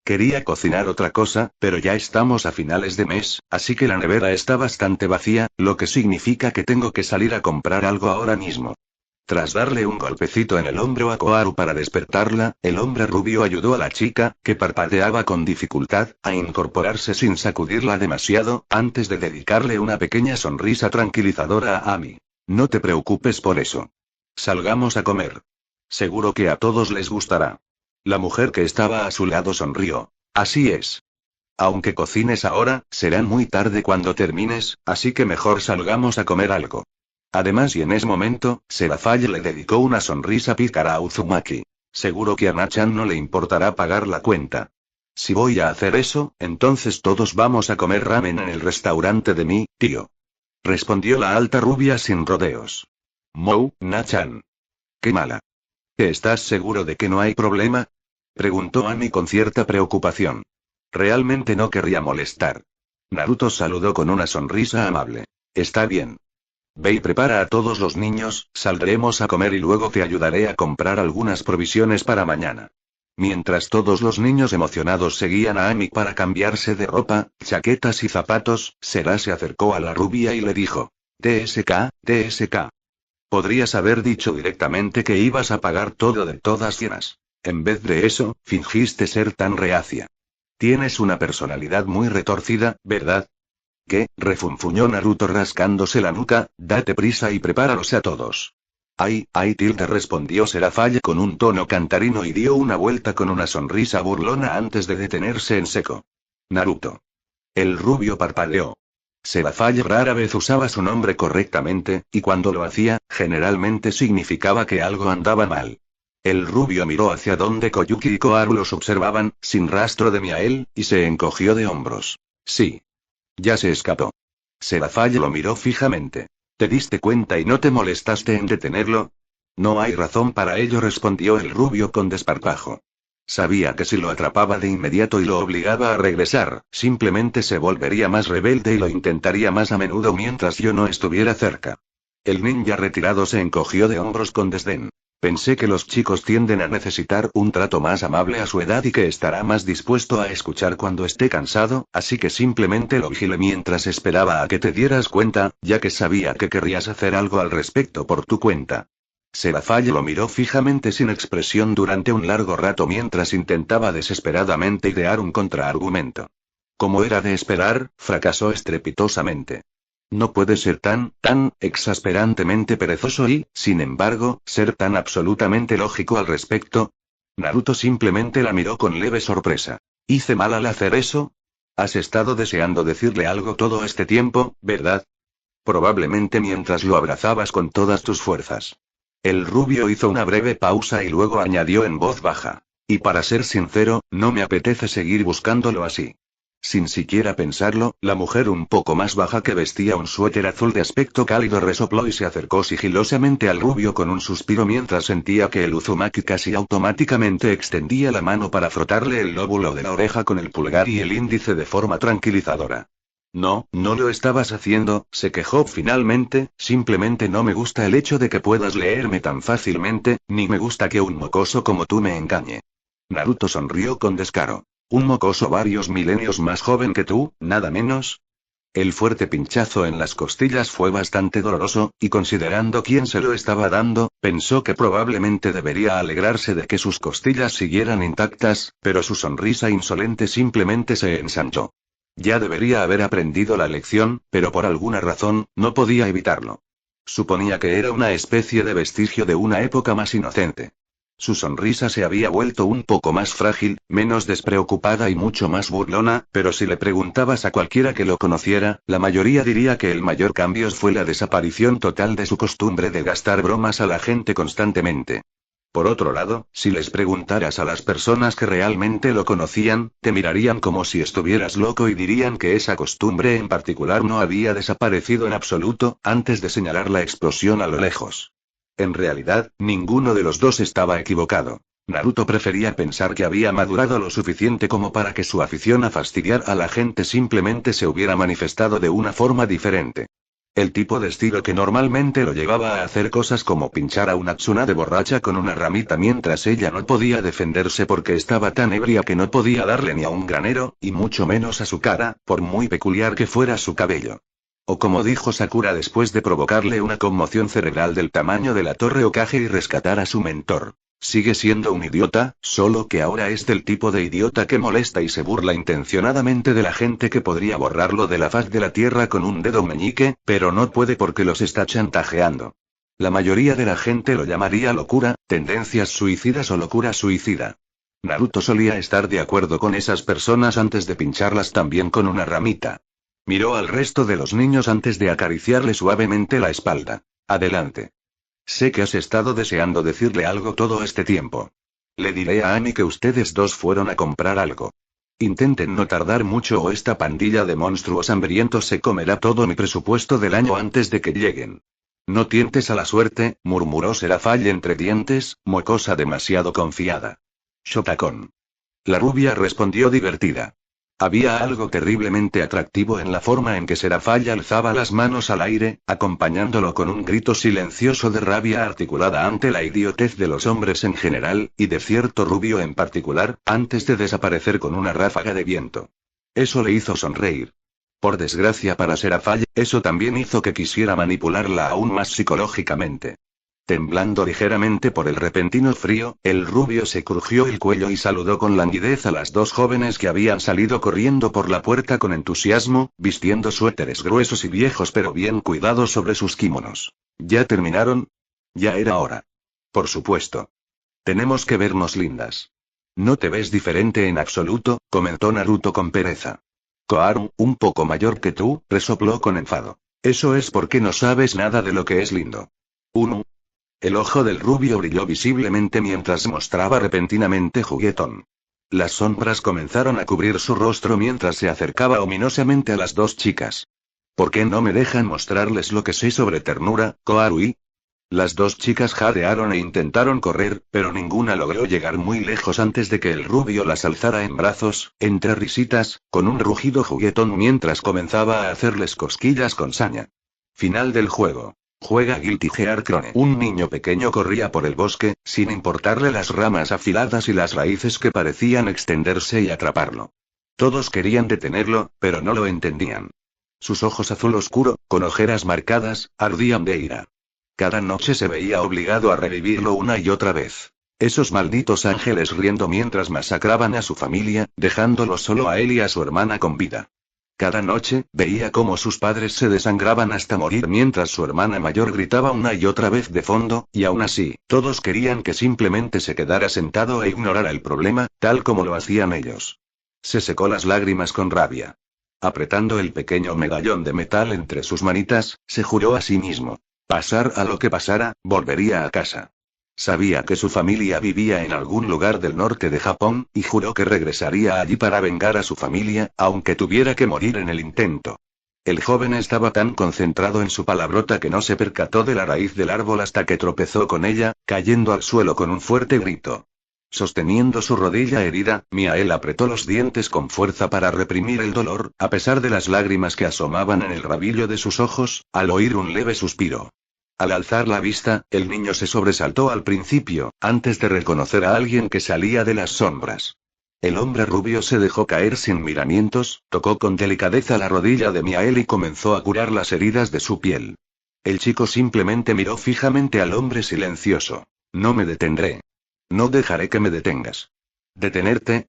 Quería cocinar otra cosa, pero ya estamos a finales de mes, así que la nevera está bastante vacía, lo que significa que tengo que salir a comprar algo ahora mismo. Tras darle un golpecito en el hombro a Koharu para despertarla, el hombre rubio ayudó a la chica, que parpadeaba con dificultad, a incorporarse sin sacudirla demasiado, antes de dedicarle una pequeña sonrisa tranquilizadora a Ami. No te preocupes por eso. Salgamos a comer. Seguro que a todos les gustará. La mujer que estaba a su lado sonrió. Así es. Aunque cocines ahora, será muy tarde cuando termines, así que mejor salgamos a comer algo. Además, y en ese momento, Serafall le dedicó una sonrisa pícara a Uzumaki. Seguro que a Nachan no le importará pagar la cuenta. Si voy a hacer eso, entonces todos vamos a comer ramen en el restaurante de mi tío. Respondió la alta rubia sin rodeos. Mou, Nachan. Qué mala. ¿Estás seguro de que no hay problema? Preguntó Ami con cierta preocupación. Realmente no querría molestar. Naruto saludó con una sonrisa amable. Está bien. Ve y prepara a todos los niños, saldremos a comer y luego te ayudaré a comprar algunas provisiones para mañana. Mientras todos los niños emocionados seguían a Ami para cambiarse de ropa, chaquetas y zapatos, Sera se acercó a la rubia y le dijo: TSK, TSK. Podrías haber dicho directamente que ibas a pagar todo de todas llenas. En vez de eso, fingiste ser tan reacia. Tienes una personalidad muy retorcida, ¿verdad? ¿Qué? Refunfuñó Naruto rascándose la nuca, date prisa y prepáralos a todos. Ay, ay, tilde, respondió Serafall con un tono cantarino y dio una vuelta con una sonrisa burlona antes de detenerse en seco. Naruto. El rubio parpadeó. Serafall rara vez usaba su nombre correctamente, y cuando lo hacía, generalmente significaba que algo andaba mal. El rubio miró hacia donde Koyuki y Koharu los observaban, sin rastro de Miael, y se encogió de hombros. Sí. Ya se escapó. Serafall lo miró fijamente. ¿Te diste cuenta y no te molestaste en detenerlo? No hay razón para ello, respondió el rubio con desparpajo. Sabía que si lo atrapaba de inmediato y lo obligaba a regresar, simplemente se volvería más rebelde y lo intentaría más a menudo mientras yo no estuviera cerca. El ninja retirado se encogió de hombros con desdén. Pensé que los chicos tienden a necesitar un trato más amable a su edad y que estará más dispuesto a escuchar cuando esté cansado, así que simplemente lo vigilé mientras esperaba a que te dieras cuenta, ya que sabía que querrías hacer algo al respecto por tu cuenta. Serafall lo miró fijamente sin expresión durante un largo rato mientras intentaba desesperadamente idear un contraargumento. Como era de esperar, fracasó estrepitosamente. No puede ser tan exasperantemente perezoso y, sin embargo, ser tan absolutamente lógico al respecto. Naruto simplemente la miró con leve sorpresa. ¿Hice mal al hacer eso? Has estado deseando decirle algo todo este tiempo, ¿verdad? Probablemente mientras lo abrazabas con todas tus fuerzas. El rubio hizo una breve pausa y luego añadió en voz baja. Y para ser sincero, no me apetece seguir buscándolo así. Sin siquiera pensarlo, la mujer un poco más baja que vestía un suéter azul de aspecto cálido resopló y se acercó sigilosamente al rubio con un suspiro mientras sentía que el Uzumaki casi automáticamente extendía la mano para frotarle el lóbulo de la oreja con el pulgar y el índice de forma tranquilizadora. No, no lo estabas haciendo, se quejó finalmente, simplemente no me gusta el hecho de que puedas leerme tan fácilmente, ni me gusta que un mocoso como tú me engañe. Naruto sonrió con descaro. ¿Un mocoso varios milenios más joven que tú, nada menos? El fuerte pinchazo en las costillas fue bastante doloroso, y considerando quién se lo estaba dando, pensó que probablemente debería alegrarse de que sus costillas siguieran intactas, pero su sonrisa insolente simplemente se ensanchó. Ya debería haber aprendido la lección, pero por alguna razón, no podía evitarlo. Suponía que era una especie de vestigio de una época más inocente. Su sonrisa se había vuelto un poco más frágil, menos despreocupada y mucho más burlona, pero si le preguntabas a cualquiera que lo conociera, la mayoría diría que el mayor cambio fue la desaparición total de su costumbre de gastar bromas a la gente constantemente. Por otro lado, si les preguntaras a las personas que realmente lo conocían, te mirarían como si estuvieras loco y dirían que esa costumbre en particular no había desaparecido en absoluto, antes de señalar la explosión a lo lejos. En realidad, ninguno de los dos estaba equivocado. Naruto prefería pensar que había madurado lo suficiente como para que su afición a fastidiar a la gente simplemente se hubiera manifestado de una forma diferente. El tipo de estilo que normalmente lo llevaba a hacer cosas como pinchar a una Tsunade borracha con una ramita mientras ella no podía defenderse porque estaba tan ebria que no podía darle ni a un granero, y mucho menos a su cara, por muy peculiar que fuera su cabello. O como dijo Sakura después de provocarle una conmoción cerebral del tamaño de la Torre Hokage y rescatar a su mentor. Sigue siendo un idiota, solo que ahora es del tipo de idiota que molesta y se burla intencionadamente de la gente que podría borrarlo de la faz de la tierra con un dedo meñique, pero no puede porque los está chantajeando. La mayoría de la gente lo llamaría locura, tendencias suicidas o locura suicida. Naruto solía estar de acuerdo con esas personas antes de pincharlas también con una ramita. Miró al resto de los niños antes de acariciarle suavemente la espalda. Adelante. Sé que has estado deseando decirle algo todo este tiempo. Le diré a Ami que ustedes dos fueron a comprar algo. Intenten no tardar mucho o esta pandilla de monstruos hambrientos se comerá todo mi presupuesto del año antes de que lleguen. No tientes a la suerte, murmuró Serafall entre dientes, mocosa demasiado confiada. Shotacon. La rubia respondió divertida. Había algo terriblemente atractivo en la forma en que Serafall alzaba las manos al aire, acompañándolo con un grito silencioso de rabia articulada ante la idiotez de los hombres en general, y de cierto rubio en particular, antes de desaparecer con una ráfaga de viento. Eso le hizo sonreír. Por desgracia para Serafall, eso también hizo que quisiera manipularla aún más psicológicamente. Temblando ligeramente por el repentino frío, el rubio se crujió el cuello y saludó con languidez a las dos jóvenes que habían salido corriendo por la puerta con entusiasmo, vistiendo suéteres gruesos y viejos pero bien cuidados sobre sus kimonos. ¿Ya terminaron? Ya era hora. Por supuesto. Tenemos que vernos lindas. No te ves diferente en absoluto, comentó Naruto con pereza. Koharu, un poco mayor que tú, resopló con enfado. Eso es porque no sabes nada de lo que es lindo. Uno. El ojo del rubio brilló visiblemente mientras mostraba repentinamente juguetón. Las sombras comenzaron a cubrir su rostro mientras se acercaba ominosamente a las dos chicas. ¿Por qué no me dejan mostrarles lo que sé sobre ternura, Koharui? Las dos chicas jadearon e intentaron correr, pero ninguna logró llegar muy lejos antes de que el rubio las alzara en brazos, entre risitas, con un rugido juguetón mientras comenzaba a hacerles cosquillas con saña. Final del juego. Juega Guilty Gear Chrome. Un niño pequeño corría por el bosque, sin importarle las ramas afiladas y las raíces que parecían extenderse y atraparlo. Todos querían detenerlo, pero no lo entendían. Sus ojos azul oscuro, con ojeras marcadas, ardían de ira. Cada noche se veía obligado a revivirlo una y otra vez. Esos malditos ángeles riendo mientras masacraban a su familia, dejándolo solo a él y a su hermana con vida. Cada noche, veía cómo sus padres se desangraban hasta morir mientras su hermana mayor gritaba una y otra vez de fondo, y aún así, todos querían que simplemente se quedara sentado e ignorara el problema, tal como lo hacían ellos. Se secó las lágrimas con rabia. Apretando el pequeño medallón de metal entre sus manitas, se juró a sí mismo. Pasar a lo que pasara, volvería a casa. Sabía que su familia vivía en algún lugar del norte de Japón, y juró que regresaría allí para vengar a su familia, aunque tuviera que morir en el intento. El joven estaba tan concentrado en su palabrota que no se percató de la raíz del árbol hasta que tropezó con ella, cayendo al suelo con un fuerte grito. Sosteniendo su rodilla herida, Miael apretó los dientes con fuerza para reprimir el dolor, a pesar de las lágrimas que asomaban en el rabillo de sus ojos, al oír un leve suspiro. Al alzar la vista, el niño se sobresaltó al principio, antes de reconocer a alguien que salía de las sombras. El hombre rubio se dejó caer sin miramientos, tocó con delicadeza la rodilla de Miael y comenzó a curar las heridas de su piel. El chico simplemente miró fijamente al hombre silencioso. No me detendré. No dejaré que me detengas. ¿Detenerte?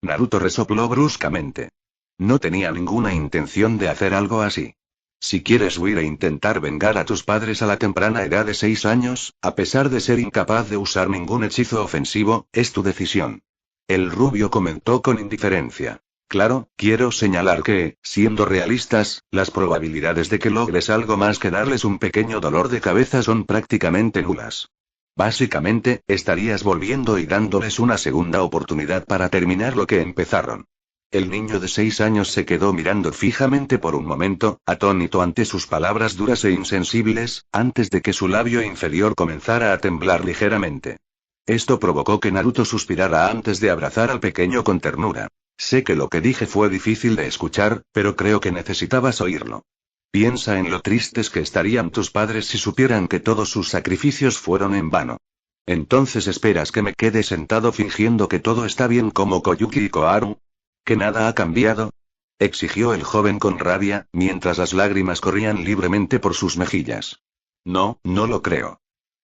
Naruto resopló bruscamente. No tenía ninguna intención de hacer algo así. Si quieres huir e intentar vengar a tus padres a la temprana edad de 6 años, a pesar de ser incapaz de usar ningún hechizo ofensivo, es tu decisión. El rubio comentó con indiferencia. Claro, quiero señalar que, siendo realistas, las probabilidades de que logres algo más que darles un pequeño dolor de cabeza son prácticamente nulas. Básicamente, estarías volviendo y dándoles una segunda oportunidad para terminar lo que empezaron. El niño de 6 años se quedó mirando fijamente por un momento, atónito ante sus palabras duras e insensibles, antes de que su labio inferior comenzara a temblar ligeramente. Esto provocó que Naruto suspirara antes de abrazar al pequeño con ternura. Sé que lo que dije fue difícil de escuchar, pero creo que necesitabas oírlo. Piensa en lo tristes que estarían tus padres si supieran que todos sus sacrificios fueron en vano. Entonces esperas que me quede sentado fingiendo que todo está bien como Koyuki y Koharu. ¿Que nada ha cambiado? Exigió el joven con rabia, mientras las lágrimas corrían libremente por sus mejillas. No, no lo creo.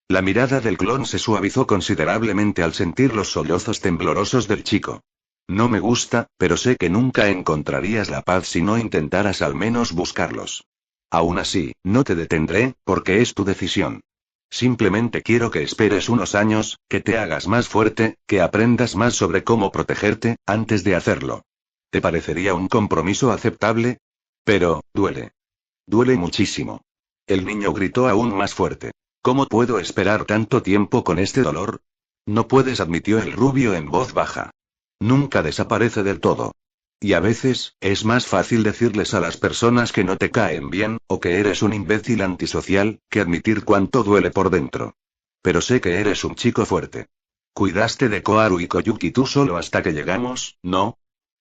La mirada del clon se suavizó considerablemente al sentir los sollozos temblorosos del chico. No me gusta, pero sé que nunca encontrarías la paz si no intentaras al menos buscarlos. Aún así, no te detendré, porque es tu decisión. Simplemente quiero que esperes unos años, que te hagas más fuerte, que aprendas más sobre cómo protegerte, antes de hacerlo. ¿Te parecería un compromiso aceptable? Pero, duele. Duele muchísimo. El niño gritó aún más fuerte. ¿Cómo puedo esperar tanto tiempo con este dolor? No puedes, admitió el rubio en voz baja. Nunca desaparece del todo. Y a veces, es más fácil decirles a las personas que no te caen bien, o que eres un imbécil antisocial, que admitir cuánto duele por dentro. Pero sé que eres un chico fuerte. Cuidaste de Koharu y Koyuki tú solo hasta que llegamos, ¿no?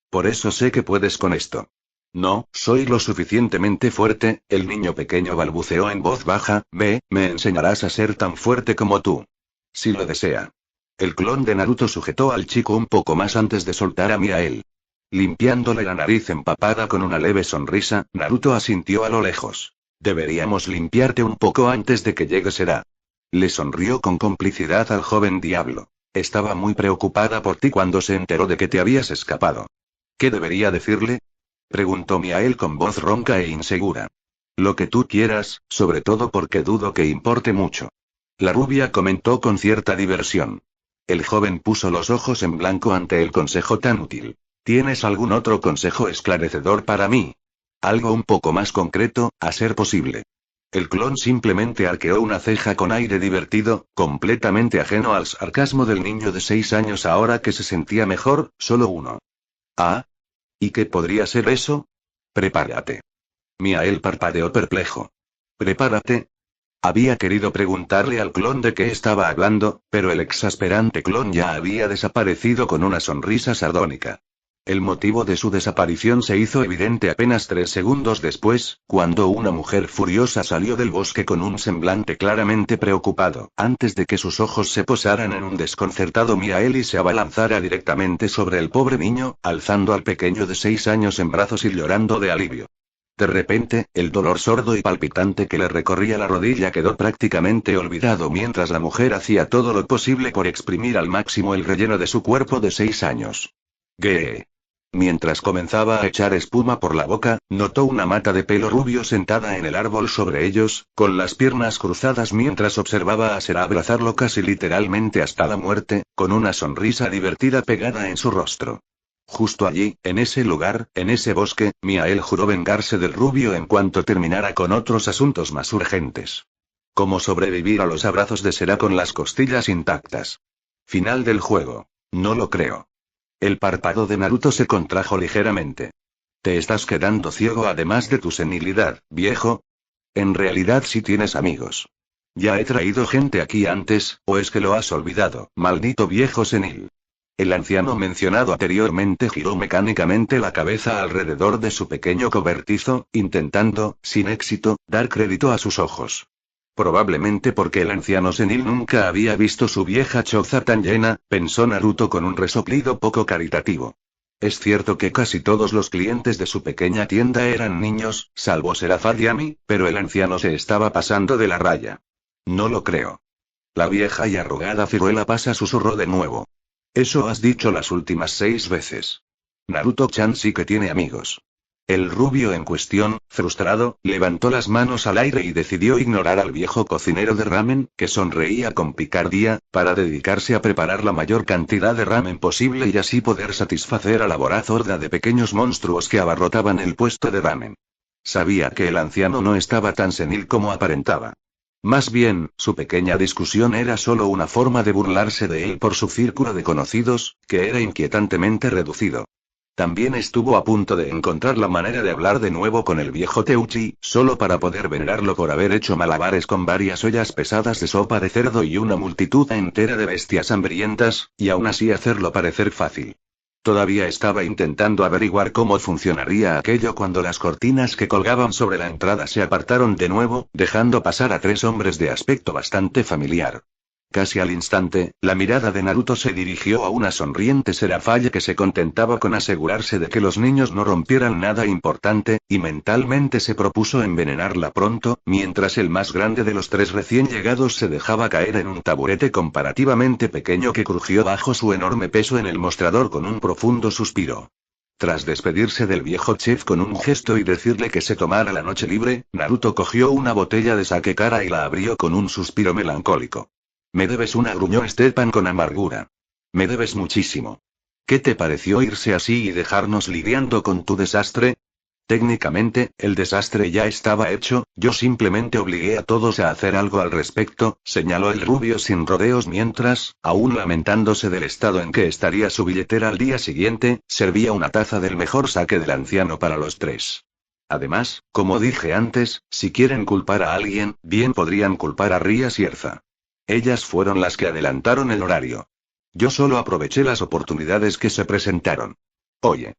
Por eso sé que puedes con esto. No, soy lo suficientemente fuerte, el niño pequeño balbuceó en voz baja, me enseñarás a ser tan fuerte como tú. Si lo desea. El clon de Naruto sujetó al chico un poco más antes de soltar a Miael. Limpiándole la nariz empapada con una leve sonrisa, Naruto asintió a lo lejos. Deberíamos limpiarte un poco antes de que llegue será. Le sonrió con complicidad al joven diablo. Estaba muy preocupada por ti cuando se enteró de que te habías escapado. ¿Qué debería decirle? Preguntó Miael con voz ronca e insegura. Lo que tú quieras, sobre todo porque dudo que importe mucho. La rubia comentó con cierta diversión. El joven puso los ojos en blanco ante el consejo tan útil. ¿Tienes algún otro consejo esclarecedor para mí? Algo un poco más concreto, a ser posible. El clon simplemente arqueó una ceja con aire divertido, completamente ajeno al sarcasmo del niño de 6 años ahora que se sentía mejor, solo uno. ¿Ah? ¿Y qué podría ser eso? Prepárate. Miael parpadeó perplejo. ¿Prepárate? Había querido preguntarle al clon de qué estaba hablando, pero el exasperante clon ya había desaparecido con una sonrisa sardónica. El motivo de su desaparición se hizo evidente apenas 3 segundos después, cuando una mujer furiosa salió del bosque con un semblante claramente preocupado, antes de que sus ojos se posaran en un desconcertado Miael y se abalanzara directamente sobre el pobre niño, alzando al pequeño de 6 años en brazos y llorando de alivio. De repente, el dolor sordo y palpitante que le recorría la rodilla quedó prácticamente olvidado mientras la mujer hacía todo lo posible por exprimir al máximo el relleno de su cuerpo de 6 años. ¡Gee! Mientras comenzaba a echar espuma por la boca, notó una mata de pelo rubio sentada en el árbol sobre ellos, con las piernas cruzadas mientras observaba a Sera abrazarlo casi literalmente hasta la muerte, con una sonrisa divertida pegada en su rostro. Justo allí, en ese lugar, en ese bosque, Miael juró vengarse del rubio en cuanto terminara con otros asuntos más urgentes. ¿Cómo sobrevivir a los abrazos de Sera con las costillas intactas? Final del juego. No lo creo. El párpado de Naruto se contrajo ligeramente. Te estás quedando ciego además de tu senilidad, viejo. En realidad sí tienes amigos. Ya he traído gente aquí antes, ¿o es que lo has olvidado, maldito viejo senil? El anciano mencionado anteriormente giró mecánicamente la cabeza alrededor de su pequeño cobertizo, intentando, sin éxito, dar crédito a sus ojos. Probablemente porque el anciano senil nunca había visto su vieja choza tan llena, pensó Naruto con un resoplido poco caritativo. Es cierto que casi todos los clientes de su pequeña tienda eran niños, salvo Serafad y Ami, pero el anciano se estaba pasando de la raya. No lo creo. La vieja y arrugada ciruela pasa susurró de nuevo. Eso has dicho las últimas 6 veces. Naruto-chan sí que tiene amigos. El rubio en cuestión, frustrado, levantó las manos al aire y decidió ignorar al viejo cocinero de ramen, que sonreía con picardía, para dedicarse a preparar la mayor cantidad de ramen posible y así poder satisfacer a la voraz horda de pequeños monstruos que abarrotaban el puesto de ramen. Sabía que el anciano no estaba tan senil como aparentaba. Más bien, su pequeña discusión era solo una forma de burlarse de él por su círculo de conocidos, que era inquietantemente reducido. También estuvo a punto de encontrar la manera de hablar de nuevo con el viejo Teuchi, solo para poder venerarlo por haber hecho malabares con varias ollas pesadas de sopa de cerdo y una multitud entera de bestias hambrientas, y aún así hacerlo parecer fácil. Todavía estaba intentando averiguar cómo funcionaría aquello cuando las cortinas que colgaban sobre la entrada se apartaron de nuevo, dejando pasar a 3 hombres de aspecto bastante familiar. Casi al instante, la mirada de Naruto se dirigió a una sonriente Serafalla que se contentaba con asegurarse de que los niños no rompieran nada importante, y mentalmente se propuso envenenarla pronto, mientras el más grande de los 3 recién llegados se dejaba caer en un taburete comparativamente pequeño que crujió bajo su enorme peso en el mostrador con un profundo suspiro. Tras despedirse del viejo chef con un gesto y decirle que se tomara la noche libre, Naruto cogió una botella de sake cara y la abrió con un suspiro melancólico. Me debes una, gruñó Stepan con amargura. Me debes muchísimo. ¿Qué te pareció irse así y dejarnos lidiando con tu desastre? Técnicamente, el desastre ya estaba hecho, yo simplemente obligué a todos a hacer algo al respecto, señaló el rubio sin rodeos mientras, aún lamentándose del estado en que estaría su billetera al día siguiente, servía una taza del mejor sake del anciano para los 3. Además, como dije antes, si quieren culpar a alguien, bien podrían culpar a Rías y Erza. Ellas fueron las que adelantaron el horario. Yo solo aproveché las oportunidades que se presentaron. Oye.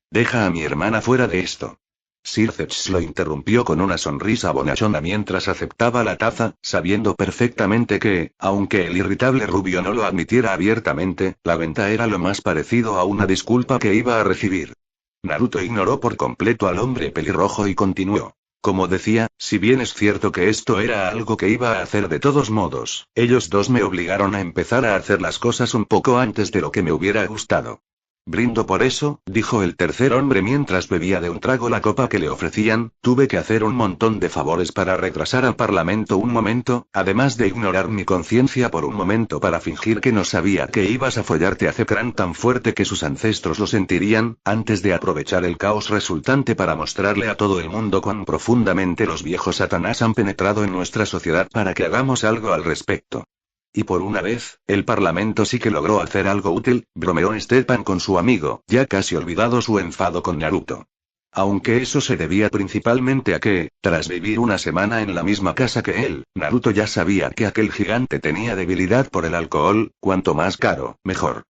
Deja a mi hermana fuera de esto. Sirceps lo interrumpió con una sonrisa bonachona mientras aceptaba la taza, sabiendo perfectamente que, aunque el irritable rubio no lo admitiera abiertamente, la venta era lo más parecido a una disculpa que iba a recibir. Naruto ignoró por completo al hombre pelirrojo y continuó. Como decía, si bien es cierto que esto era algo que iba a hacer de todos modos, ellos dos me obligaron a empezar a hacer las cosas un poco antes de lo que me hubiera gustado. Brindo por eso, dijo el tercer hombre mientras bebía de un trago la copa que le ofrecían, tuve que hacer un montón de favores para retrasar al Parlamento un momento, además de ignorar mi conciencia por un momento para fingir que no sabía que ibas a follarte a Zekran tan fuerte que sus ancestros lo sentirían, antes de aprovechar el caos resultante para mostrarle a todo el mundo cuán profundamente los viejos Satanás han penetrado en nuestra sociedad para que hagamos algo al respecto. Y por una vez, el Parlamento sí que logró hacer algo útil, bromeó Stepan con su amigo, ya casi olvidado su enfado con Naruto. Aunque eso se debía principalmente a que, tras vivir una semana en la misma casa que él, Naruto ya sabía que aquel gigante tenía debilidad por el alcohol, cuanto más caro, mejor.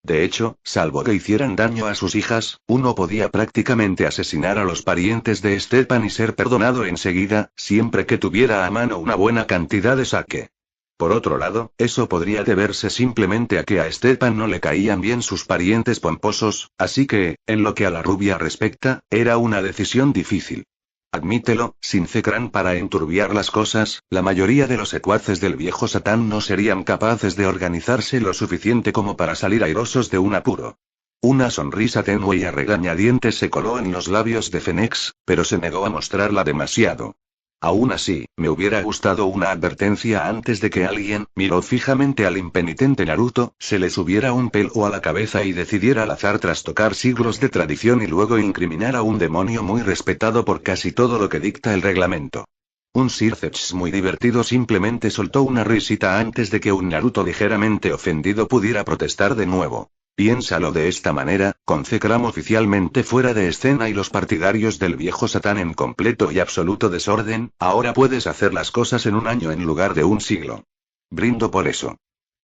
De hecho, salvo que hicieran daño a sus hijas, uno podía prácticamente asesinar a los parientes de Stepan y ser perdonado enseguida, siempre que tuviera a mano una buena cantidad de sake. Por otro lado, eso podría deberse simplemente a que a Stepan no le caían bien sus parientes pomposos, así que, en lo que a la rubia respecta, era una decisión difícil. Admítelo, sin Zekran para enturbiar las cosas, la mayoría de los secuaces del viejo Satán no serían capaces de organizarse lo suficiente como para salir airosos de un apuro. Una sonrisa tenue y a regañadientes se coló en los labios de Fenix, pero se negó a mostrarla demasiado. Aún así, me hubiera gustado una advertencia antes de que alguien, miró fijamente al impenitente Naruto, se le subiera un pelo a la cabeza y decidiera al azar trastocar siglos de tradición y luego incriminar a un demonio muy respetado por casi todo lo que dicta el reglamento. Un Sirceps muy divertido simplemente soltó una risita antes de que un Naruto ligeramente ofendido pudiera protestar de nuevo. Piénsalo de esta manera, con Zekrom oficialmente fuera de escena y los partidarios del viejo Satán en completo y absoluto desorden, ahora puedes hacer las cosas en un año en lugar de un siglo. Brindo por eso.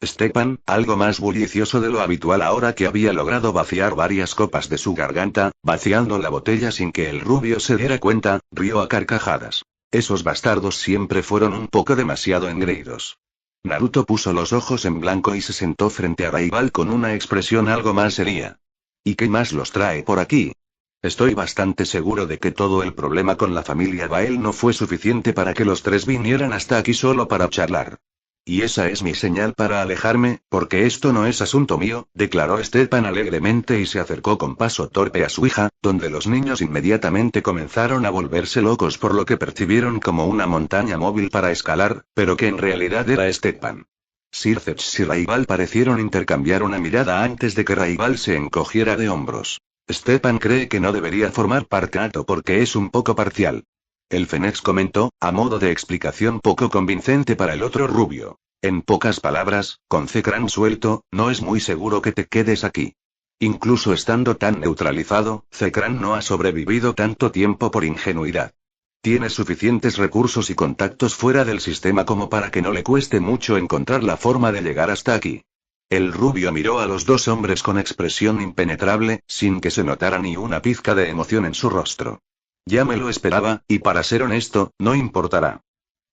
Stepan, algo más bullicioso de lo habitual ahora que había logrado vaciar varias copas de su garganta, vaciando la botella sin que el rubio se diera cuenta, rió a carcajadas. Esos bastardos siempre fueron un poco demasiado engreídos. Naruto puso los ojos en blanco y se sentó frente a Rival con una expresión algo más seria. ¿Y qué más los trae por aquí? Estoy bastante seguro de que todo el problema con la familia Bael no fue suficiente para que los tres vinieran hasta aquí solo para charlar. Y esa es mi señal para alejarme, porque esto no es asunto mío, declaró Stepan alegremente y se acercó con paso torpe a su hija, donde los niños inmediatamente comenzaron a volverse locos por lo que percibieron como una montaña móvil para escalar, pero que en realidad era Stepan. Sirceps y Rival parecieron intercambiar una mirada antes de que Rival se encogiera de hombros. Stepan cree que no debería formar parte Nato porque es un poco parcial. El Fenex comentó, a modo de explicación poco convincente para el otro rubio. En pocas palabras, con Zekrom suelto, no es muy seguro que te quedes aquí. Incluso estando tan neutralizado, Zekrom no ha sobrevivido tanto tiempo por ingenuidad. Tiene suficientes recursos y contactos fuera del sistema como para que no le cueste mucho encontrar la forma de llegar hasta aquí. El rubio miró a los dos hombres con expresión impenetrable, sin que se notara ni una pizca de emoción en su rostro. Ya me lo esperaba, y para ser honesto, no importará.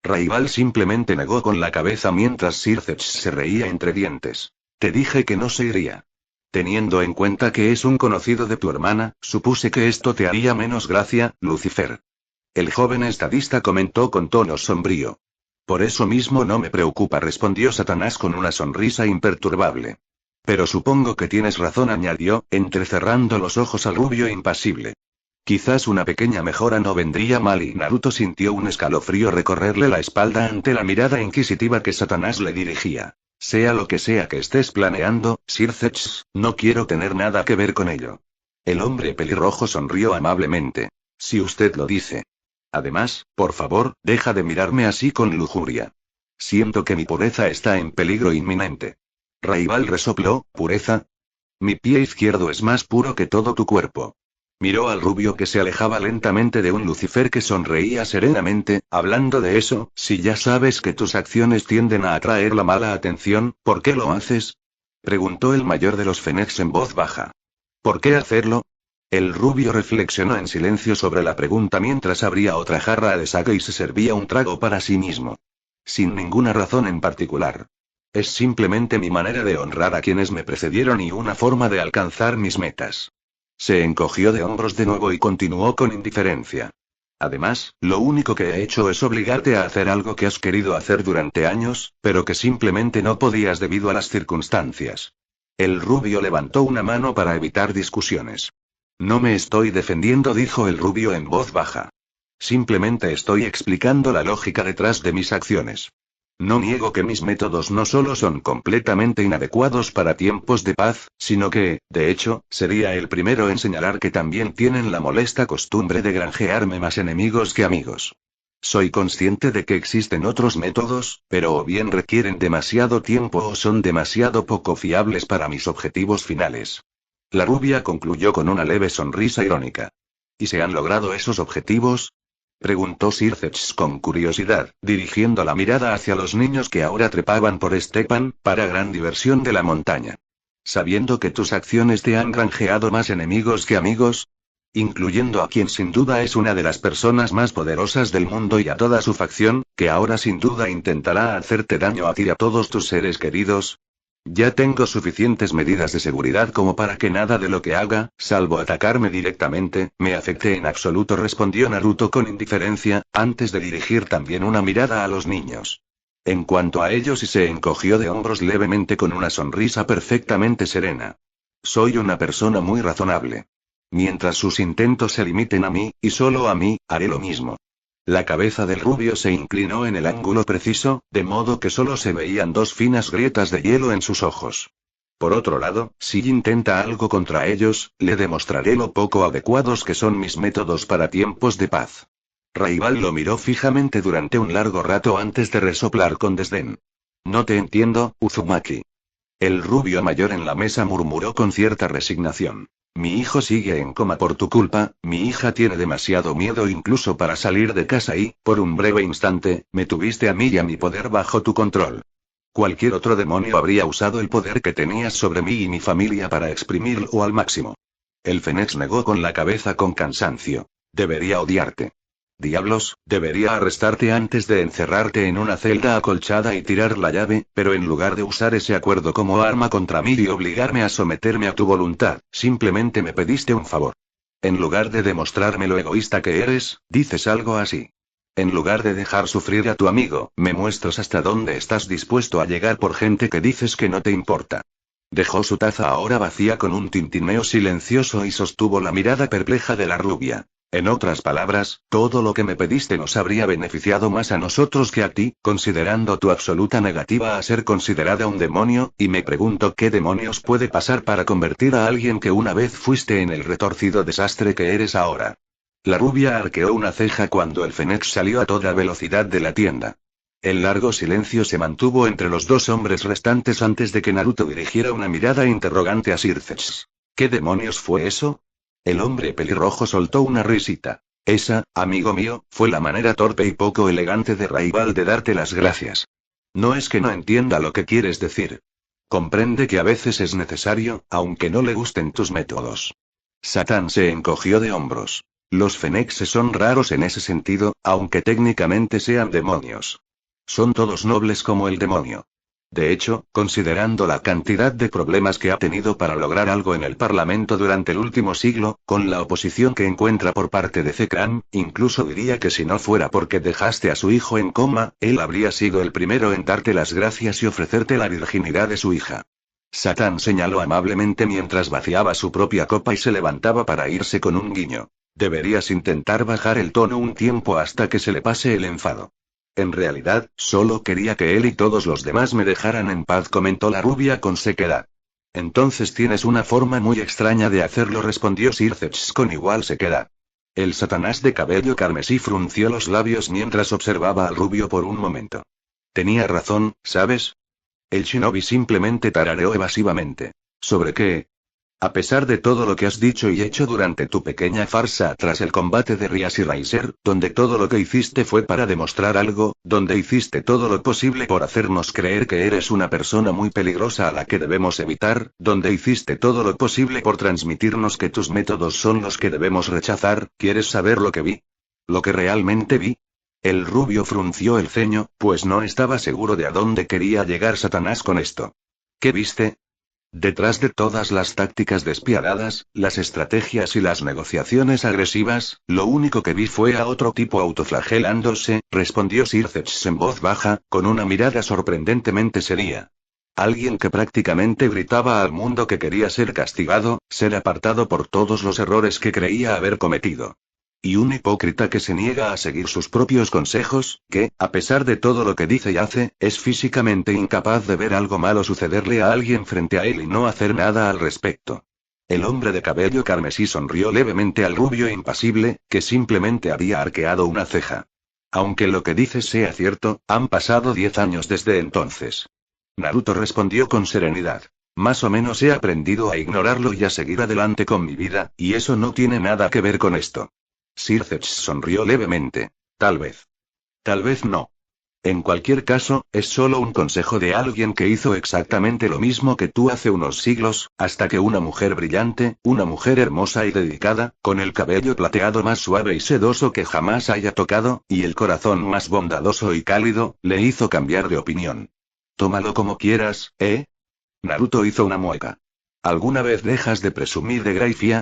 Rival simplemente negó con la cabeza mientras Sirceps se reía entre dientes. Te dije que no se iría. Teniendo en cuenta que es un conocido de tu hermana, supuse que esto te haría menos gracia, Lucifer. El joven estadista comentó con tono sombrío. Por eso mismo no me preocupa, respondió Satanás con una sonrisa imperturbable. Pero supongo que tienes razón, añadió, entrecerrando los ojos al rubio impasible. Quizás una pequeña mejora no vendría mal y Naruto sintió un escalofrío recorrerle la espalda ante la mirada inquisitiva que Satanás le dirigía. Sea lo que sea que estés planeando, Sirceps, no quiero tener nada que ver con ello. El hombre pelirrojo sonrió amablemente. Si usted lo dice. Además, por favor, deja de mirarme así con lujuria. Siento que mi pureza está en peligro inminente. Rival resopló, ¿pureza? Mi pie izquierdo es más puro que todo tu cuerpo. Miró al rubio que se alejaba lentamente de un Lucifer que sonreía serenamente, hablando de eso, si ya sabes que tus acciones tienden a atraer la mala atención, ¿por qué lo haces? Preguntó el mayor de los Fenex en voz baja. ¿Por qué hacerlo? El rubio reflexionó en silencio sobre la pregunta mientras abría otra jarra de sake y se servía un trago para sí mismo. Sin ninguna razón en particular. Es simplemente mi manera de honrar a quienes me precedieron y una forma de alcanzar mis metas. Se encogió de hombros de nuevo y continuó con indiferencia. Además, lo único que he hecho es obligarte a hacer algo que has querido hacer durante años, pero que simplemente no podías debido a las circunstancias. El rubio levantó una mano para evitar discusiones. No me estoy defendiendo, dijo el rubio en voz baja. Simplemente estoy explicando la lógica detrás de mis acciones. No niego que mis métodos no solo son completamente inadecuados para tiempos de paz, sino que, de hecho, sería el primero en señalar que también tienen la molesta costumbre de granjearme más enemigos que amigos. Soy consciente de que existen otros métodos, pero o bien requieren demasiado tiempo o son demasiado poco fiables para mis objetivos finales. La rubia concluyó con una leve sonrisa irónica. ¿Y se han logrado esos objetivos? Preguntó Sirceps con curiosidad, dirigiendo la mirada hacia los niños que ahora trepaban por Stepan, para gran diversión de la montaña. Sabiendo que tus acciones te han granjeado más enemigos que amigos, incluyendo a quien sin duda es una de las personas más poderosas del mundo y a toda su facción, que ahora sin duda intentará hacerte daño a ti y a todos tus seres queridos. Ya tengo suficientes medidas de seguridad como para que nada de lo que haga, salvo atacarme directamente, me afecte en absoluto, respondió Naruto con indiferencia, antes de dirigir también una mirada a los niños. En cuanto a ellos, y se encogió de hombros levemente con una sonrisa perfectamente serena. Soy una persona muy razonable. Mientras sus intentos se limiten a mí, y solo a mí, haré lo mismo. La cabeza del rubio se inclinó en el ángulo preciso, de modo que solo se veían dos finas grietas de hielo en sus ojos. Por otro lado, si intenta algo contra ellos, le demostraré lo poco adecuados que son mis métodos para tiempos de paz. Raibal lo miró fijamente durante un largo rato antes de resoplar con desdén. No te entiendo, Uzumaki. El rubio mayor en la mesa murmuró con cierta resignación. Mi hijo sigue en coma por tu culpa, mi hija tiene demasiado miedo incluso para salir de casa y, por un breve instante, me tuviste a mí y a mi poder bajo tu control. Cualquier otro demonio habría usado el poder que tenías sobre mí y mi familia para exprimirlo al máximo. El Fénix negó con la cabeza con cansancio. Debería odiarte. Diablos, debería arrestarte antes de encerrarte en una celda acolchada y tirar la llave, pero en lugar de usar ese acuerdo como arma contra mí y obligarme a someterme a tu voluntad, simplemente me pediste un favor. En lugar de demostrarme lo egoísta que eres, dices algo así. En lugar de dejar sufrir a tu amigo, me muestras hasta dónde estás dispuesto a llegar por gente que dices que no te importa. Dejó su taza ahora vacía con un tintineo silencioso y sostuvo la mirada perpleja de la rubia. En otras palabras, todo lo que me pediste nos habría beneficiado más a nosotros que a ti, considerando tu absoluta negativa a ser considerada un demonio, y me pregunto qué demonios puede pasar para convertir a alguien que una vez fuiste en el retorcido desastre que eres ahora. La rubia arqueó una ceja cuando el Fénix salió a toda velocidad de la tienda. El largo silencio se mantuvo entre los dos hombres restantes antes de que Naruto dirigiera una mirada interrogante a Circex. ¿Qué demonios fue eso? El hombre pelirrojo soltó una risita. Esa, amigo mío, fue la manera torpe y poco elegante de Raibal de darte las gracias. No es que no entienda lo que quieres decir. Comprende que a veces es necesario, aunque no le gusten tus métodos. Satán se encogió de hombros. Los Fenexes son raros en ese sentido, aunque técnicamente sean demonios. Son todos nobles como el demonio. De hecho, considerando la cantidad de problemas que ha tenido para lograr algo en el Parlamento durante el último siglo, con la oposición que encuentra por parte de Zekran, incluso diría que si no fuera porque dejaste a su hijo en coma, él habría sido el primero en darte las gracias y ofrecerte la virginidad de su hija. Satán señaló amablemente mientras vaciaba su propia copa y se levantaba para irse con un guiño. Deberías intentar bajar el tono un tiempo hasta que se le pase el enfado. En realidad, solo quería que él y todos los demás me dejaran en paz, comentó la rubia con sequedad. Entonces tienes una forma muy extraña de hacerlo, respondió Circex con igual sequedad. El Satanás de cabello carmesí frunció los labios mientras observaba al rubio por un momento. Tenía razón, ¿sabes? El shinobi simplemente tarareó evasivamente. ¿Sobre qué? A pesar de todo lo que has dicho y hecho durante tu pequeña farsa tras el combate de Rias y Raiser, donde todo lo que hiciste fue para demostrar algo, donde hiciste todo lo posible por hacernos creer que eres una persona muy peligrosa a la que debemos evitar, donde hiciste todo lo posible por transmitirnos que tus métodos son los que debemos rechazar, ¿quieres saber lo que vi? ¿Lo que realmente vi? El rubio frunció el ceño, pues no estaba seguro de a dónde quería llegar Satanás con esto. ¿Qué viste? Detrás de todas las tácticas despiadadas, las estrategias y las negociaciones agresivas, lo único que vi fue a otro tipo autoflagelándose, respondió Circex en voz baja, con una mirada sorprendentemente seria. Alguien que prácticamente gritaba al mundo que quería ser castigado, ser apartado por todos los errores que creía haber cometido. Y un hipócrita que se niega a seguir sus propios consejos, que, a pesar de todo lo que dice y hace, es físicamente incapaz de ver algo malo sucederle a alguien frente a él y no hacer nada al respecto. El hombre de cabello carmesí sonrió levemente al rubio impasible, que simplemente había arqueado una ceja. Aunque lo que dices sea cierto, han pasado 10 años desde entonces. Naruto respondió con serenidad. Más o menos he aprendido a ignorarlo y a seguir adelante con mi vida, y eso no tiene nada que ver con esto. Circex sonrió levemente. Tal vez. Tal vez no. En cualquier caso, es solo un consejo de alguien que hizo exactamente lo mismo que tú hace unos siglos, hasta que una mujer brillante, una mujer hermosa y dedicada, con el cabello plateado más suave y sedoso que jamás haya tocado, y el corazón más bondadoso y cálido, le hizo cambiar de opinión. Tómalo como quieras, ¿eh? Naruto hizo una mueca. ¿Alguna vez dejas de presumir de Graifia?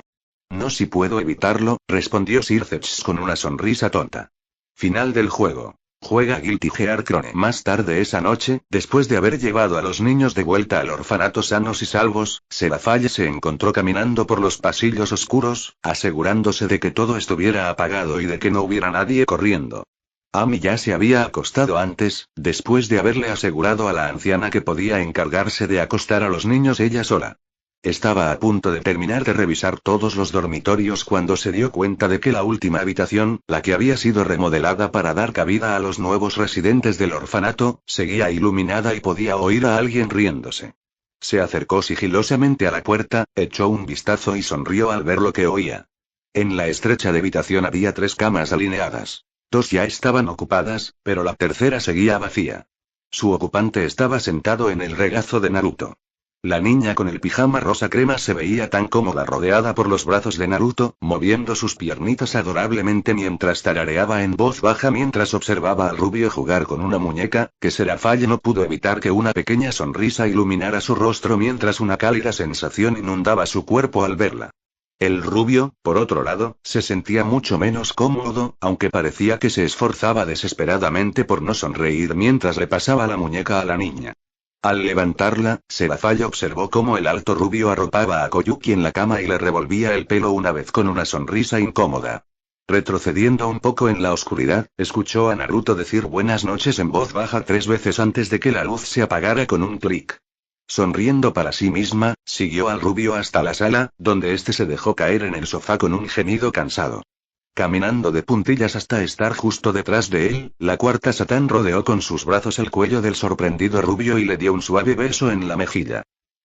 No, si puedo evitarlo, respondió Circex con una sonrisa tonta. Final del juego. Juega Guilty Gear Chrome. Más tarde esa noche, después de haber llevado a los niños de vuelta al orfanato sanos y salvos, Seraphale se encontró caminando por los pasillos oscuros, asegurándose de que todo estuviera apagado y de que no hubiera nadie corriendo. Ami ya se había acostado antes, después de haberle asegurado a la anciana que podía encargarse de acostar a los niños ella sola. Estaba a punto de terminar de revisar todos los dormitorios cuando se dio cuenta de que la última habitación, la que había sido remodelada para dar cabida a los nuevos residentes del orfanato, seguía iluminada y podía oír a alguien riéndose. Se acercó sigilosamente a la puerta, echó un vistazo y sonrió al ver lo que oía. En la estrecha habitación había 3 camas alineadas. 2 ya estaban ocupadas, pero la tercera seguía vacía. Su ocupante estaba sentado en el regazo de Naruto. La niña con el pijama rosa crema se veía tan cómoda rodeada por los brazos de Naruto, moviendo sus piernitas adorablemente mientras tarareaba en voz baja mientras observaba al rubio jugar con una muñeca, que Serafall no pudo evitar que una pequeña sonrisa iluminara su rostro mientras una cálida sensación inundaba su cuerpo al verla. El rubio, por otro lado, se sentía mucho menos cómodo, aunque parecía que se esforzaba desesperadamente por no sonreír mientras le pasaba la muñeca a la niña. Al levantarla, Serafall observó cómo el alto rubio arropaba a Koyuki en la cama y le revolvía el pelo una vez con una sonrisa incómoda. Retrocediendo un poco en la oscuridad, escuchó a Naruto decir buenas noches en voz baja 3 veces antes de que la luz se apagara con un clic. Sonriendo para sí misma, siguió al rubio hasta la sala, donde éste se dejó caer en el sofá con un gemido cansado. Caminando de puntillas hasta estar justo detrás de él, la cuarta Satán rodeó con sus brazos el cuello del sorprendido rubio y le dio un suave beso en la mejilla.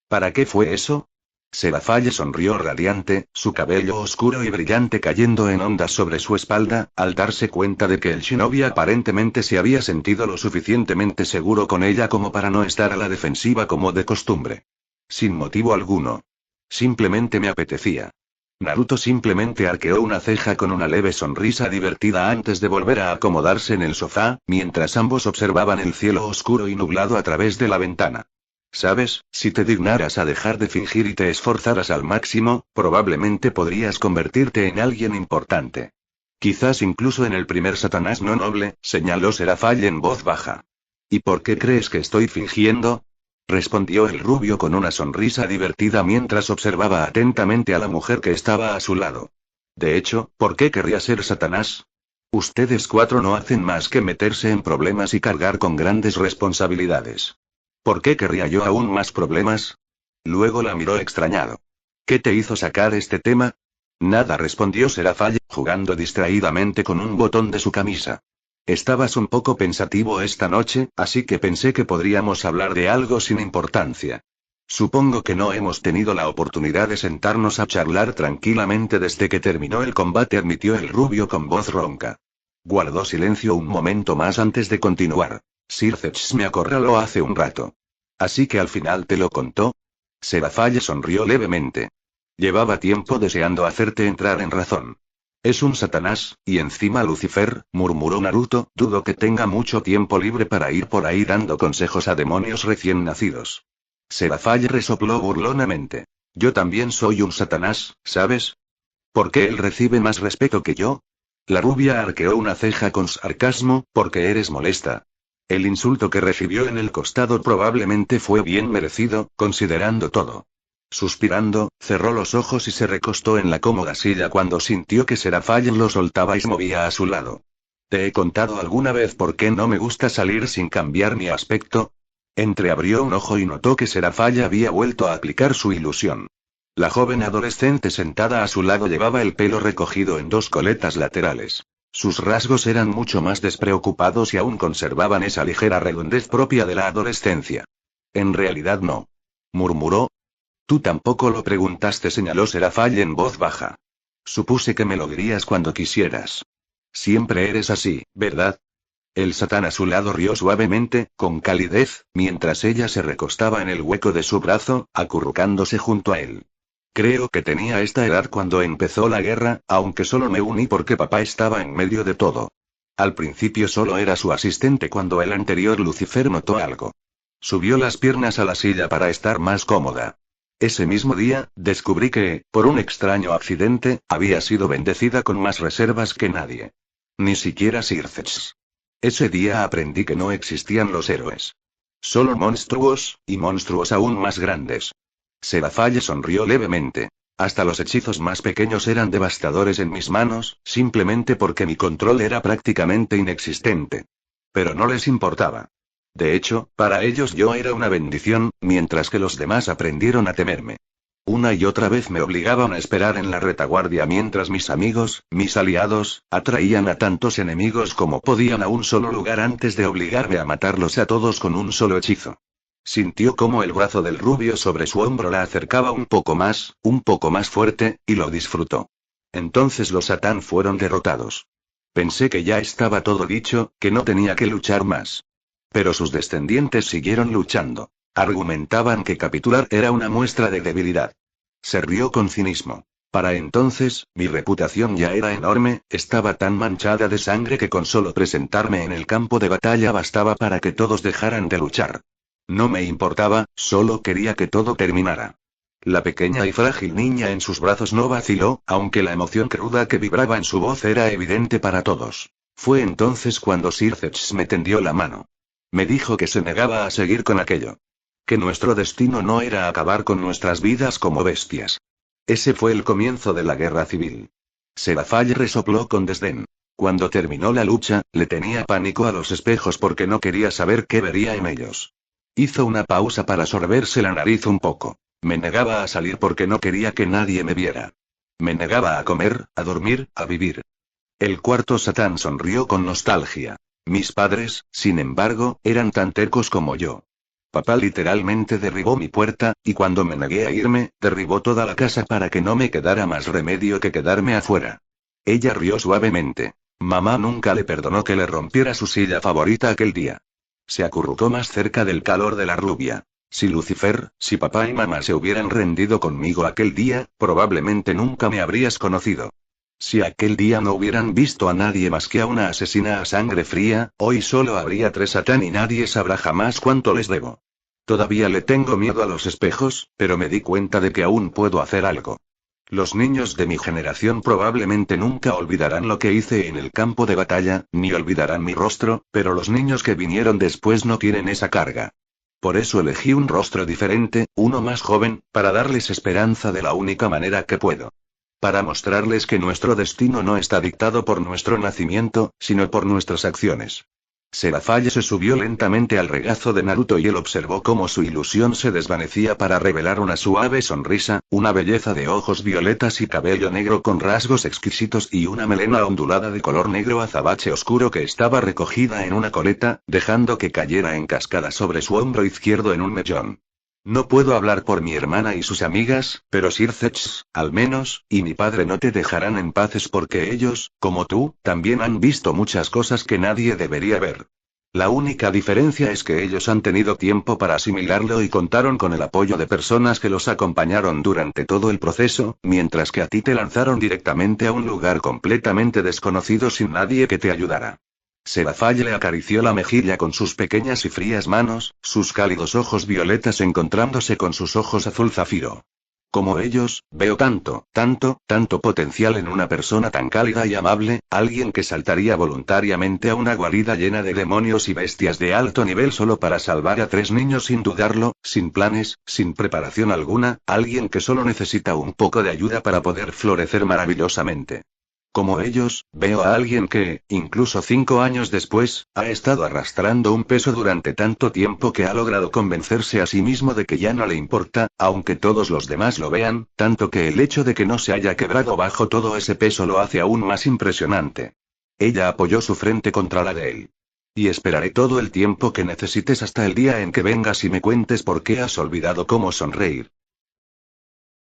¿Para qué fue eso? Serafall sonrió radiante, su cabello oscuro y brillante cayendo en ondas sobre su espalda, al darse cuenta de que el shinobi aparentemente se había sentido lo suficientemente seguro con ella como para no estar a la defensiva como de costumbre. Sin motivo alguno. Simplemente me apetecía. Naruto simplemente arqueó una ceja con una leve sonrisa divertida antes de volver a acomodarse en el sofá, mientras ambos observaban el cielo oscuro y nublado a través de la ventana. ¿Sabes? Si te dignaras a dejar de fingir y te esforzaras al máximo, probablemente podrías convertirte en alguien importante. Quizás incluso en el primer Satanás no noble, señaló Serafall en voz baja. ¿Y por qué crees que estoy fingiendo? Respondió el rubio con una sonrisa divertida mientras observaba atentamente a la mujer que estaba a su lado. De hecho, ¿por qué querría ser Satanás? Ustedes 4 no hacen más que meterse en problemas y cargar con grandes responsabilidades. ¿Por qué querría yo aún más problemas? Luego la miró extrañado. ¿Qué te hizo sacar este tema? Nada, respondió Serafall, jugando distraídamente con un botón de su camisa. Estabas un poco pensativo esta noche, así que pensé que podríamos hablar de algo sin importancia. Supongo que no hemos tenido la oportunidad de sentarnos a charlar tranquilamente desde que terminó el combate, admitió el rubio con voz ronca. Guardó silencio un momento más antes de continuar. Sir Zetch me acorraló hace un rato. ¿Así que al final te lo contó? Serafall sonrió levemente. Llevaba tiempo deseando hacerte entrar en razón. Es un Satanás, y encima Lucifer, murmuró Naruto, dudo que tenga mucho tiempo libre para ir por ahí dando consejos a demonios recién nacidos. Serafall resopló burlonamente. Yo también soy un Satanás, ¿sabes? ¿Por qué él recibe más respeto que yo? La rubia arqueó una ceja con sarcasmo, porque eres molesta. El insulto que recibió en el costado probablemente fue bien merecido, considerando todo. Suspirando, cerró los ojos y se recostó en la cómoda silla cuando sintió que Serafall lo soltaba y se movía a su lado. ¿Te he contado alguna vez por qué no me gusta salir sin cambiar mi aspecto? Entreabrió un ojo y notó que Serafall había vuelto a aplicar su ilusión. La joven adolescente sentada a su lado llevaba el pelo recogido en 2 coletas laterales. Sus rasgos eran mucho más despreocupados y aún conservaban esa ligera redondez propia de la adolescencia. En realidad no. Murmuró. Tú tampoco lo preguntaste, señaló Serafall en voz baja. Supuse que me lo dirías cuando quisieras. Siempre eres así, ¿verdad? El Satán a su lado rió suavemente, con calidez, mientras ella se recostaba en el hueco de su brazo, acurrucándose junto a él. Creo que tenía esta edad cuando empezó la guerra, aunque solo me uní porque papá estaba en medio de todo. Al principio solo era su asistente cuando el anterior Lucifer notó algo. Subió las piernas a la silla para estar más cómoda. Ese mismo día, descubrí que, por un extraño accidente, había sido bendecida con más reservas que nadie. Ni siquiera Sir Zetch. Ese día aprendí que no existían los héroes. Solo monstruos, y monstruos aún más grandes. Serafall sonrió levemente. Hasta los hechizos más pequeños eran devastadores en mis manos, simplemente porque mi control era prácticamente inexistente. Pero no les importaba. De hecho, para ellos yo era una bendición, mientras que los demás aprendieron a temerme. Una y otra vez me obligaban a esperar en la retaguardia mientras mis amigos, mis aliados, atraían a tantos enemigos como podían a un solo lugar antes de obligarme a matarlos a todos con un solo hechizo. Sintió como el brazo del rubio sobre su hombro la acercaba un poco más fuerte, y lo disfrutó. Entonces los Satán fueron derrotados. Pensé que ya estaba todo dicho, que no tenía que luchar más. Pero sus descendientes siguieron luchando. Argumentaban que capitular era una muestra de debilidad. Se rió con cinismo. Para entonces, mi reputación ya era enorme, estaba tan manchada de sangre que con solo presentarme en el campo de batalla bastaba para que todos dejaran de luchar. No me importaba, solo quería que todo terminara. La pequeña y frágil niña en sus brazos no vaciló, aunque la emoción cruda que vibraba en su voz era evidente para todos. Fue entonces cuando Sir Zetch me tendió la mano. Me dijo que se negaba a seguir con aquello. Que nuestro destino no era acabar con nuestras vidas como bestias. Ese fue el comienzo de la guerra civil. Serafall resopló con desdén. Cuando terminó la lucha, le tenía pánico a los espejos porque no quería saber qué vería en ellos. Hizo una pausa para sorberse la nariz un poco. Me negaba a salir porque no quería que nadie me viera. Me negaba a comer, a dormir, a vivir. El cuarto Satán sonrió con nostalgia. Mis padres, sin embargo, eran tan tercos como yo. Papá literalmente derribó mi puerta, y cuando me negué a irme, derribó toda la casa para que no me quedara más remedio que quedarme afuera. Ella rió suavemente. Mamá nunca le perdonó que le rompiera su silla favorita aquel día. Se acurrucó más cerca del calor de la rubia. Si Lucifer, si papá y mamá se hubieran rendido conmigo aquel día, probablemente nunca me habrías conocido. Si aquel día no hubieran visto a nadie más que a una asesina a sangre fría, hoy solo habría 3 Satán y nadie sabrá jamás cuánto les debo. Todavía le tengo miedo a los espejos, pero me di cuenta de que aún puedo hacer algo. Los niños de mi generación probablemente nunca olvidarán lo que hice en el campo de batalla, ni olvidarán mi rostro, pero los niños que vinieron después no tienen esa carga. Por eso elegí un rostro diferente, uno más joven, para darles esperanza de la única manera que puedo. Para mostrarles que nuestro destino no está dictado por nuestro nacimiento, sino por nuestras acciones. Serafall se subió lentamente al regazo de Naruto y él observó cómo su ilusión se desvanecía para revelar una suave sonrisa, una belleza de ojos violetas y cabello negro con rasgos exquisitos y una melena ondulada de color negro azabache oscuro que estaba recogida en una coleta, dejando que cayera en cascada sobre su hombro izquierdo en un mechón. No puedo hablar por mi hermana y sus amigas, pero Sir Zetch, al menos, y mi padre no te dejarán en paz porque ellos, como tú, también han visto muchas cosas que nadie debería ver. La única diferencia es que ellos han tenido tiempo para asimilarlo y contaron con el apoyo de personas que los acompañaron durante todo el proceso, mientras que a ti te lanzaron directamente a un lugar completamente desconocido sin nadie que te ayudara. Serafall le acarició la mejilla con sus pequeñas y frías manos, sus cálidos ojos violetas encontrándose con sus ojos azul zafiro. Como ellos, veo tanto potencial en una persona tan cálida y amable, alguien que saltaría voluntariamente a una guarida llena de demonios y bestias de alto nivel solo para salvar a 3 niños sin dudarlo, sin planes, sin preparación alguna, alguien que solo necesita un poco de ayuda para poder florecer maravillosamente. Como ellos, veo a alguien que, incluso 5 años después, ha estado arrastrando un peso durante tanto tiempo que ha logrado convencerse a sí mismo de que ya no le importa, aunque todos los demás lo vean, tanto que el hecho de que no se haya quebrado bajo todo ese peso lo hace aún más impresionante. Ella apoyó su frente contra la de él. Y esperaré todo el tiempo que necesites hasta el día en que vengas y me cuentes por qué has olvidado cómo sonreír.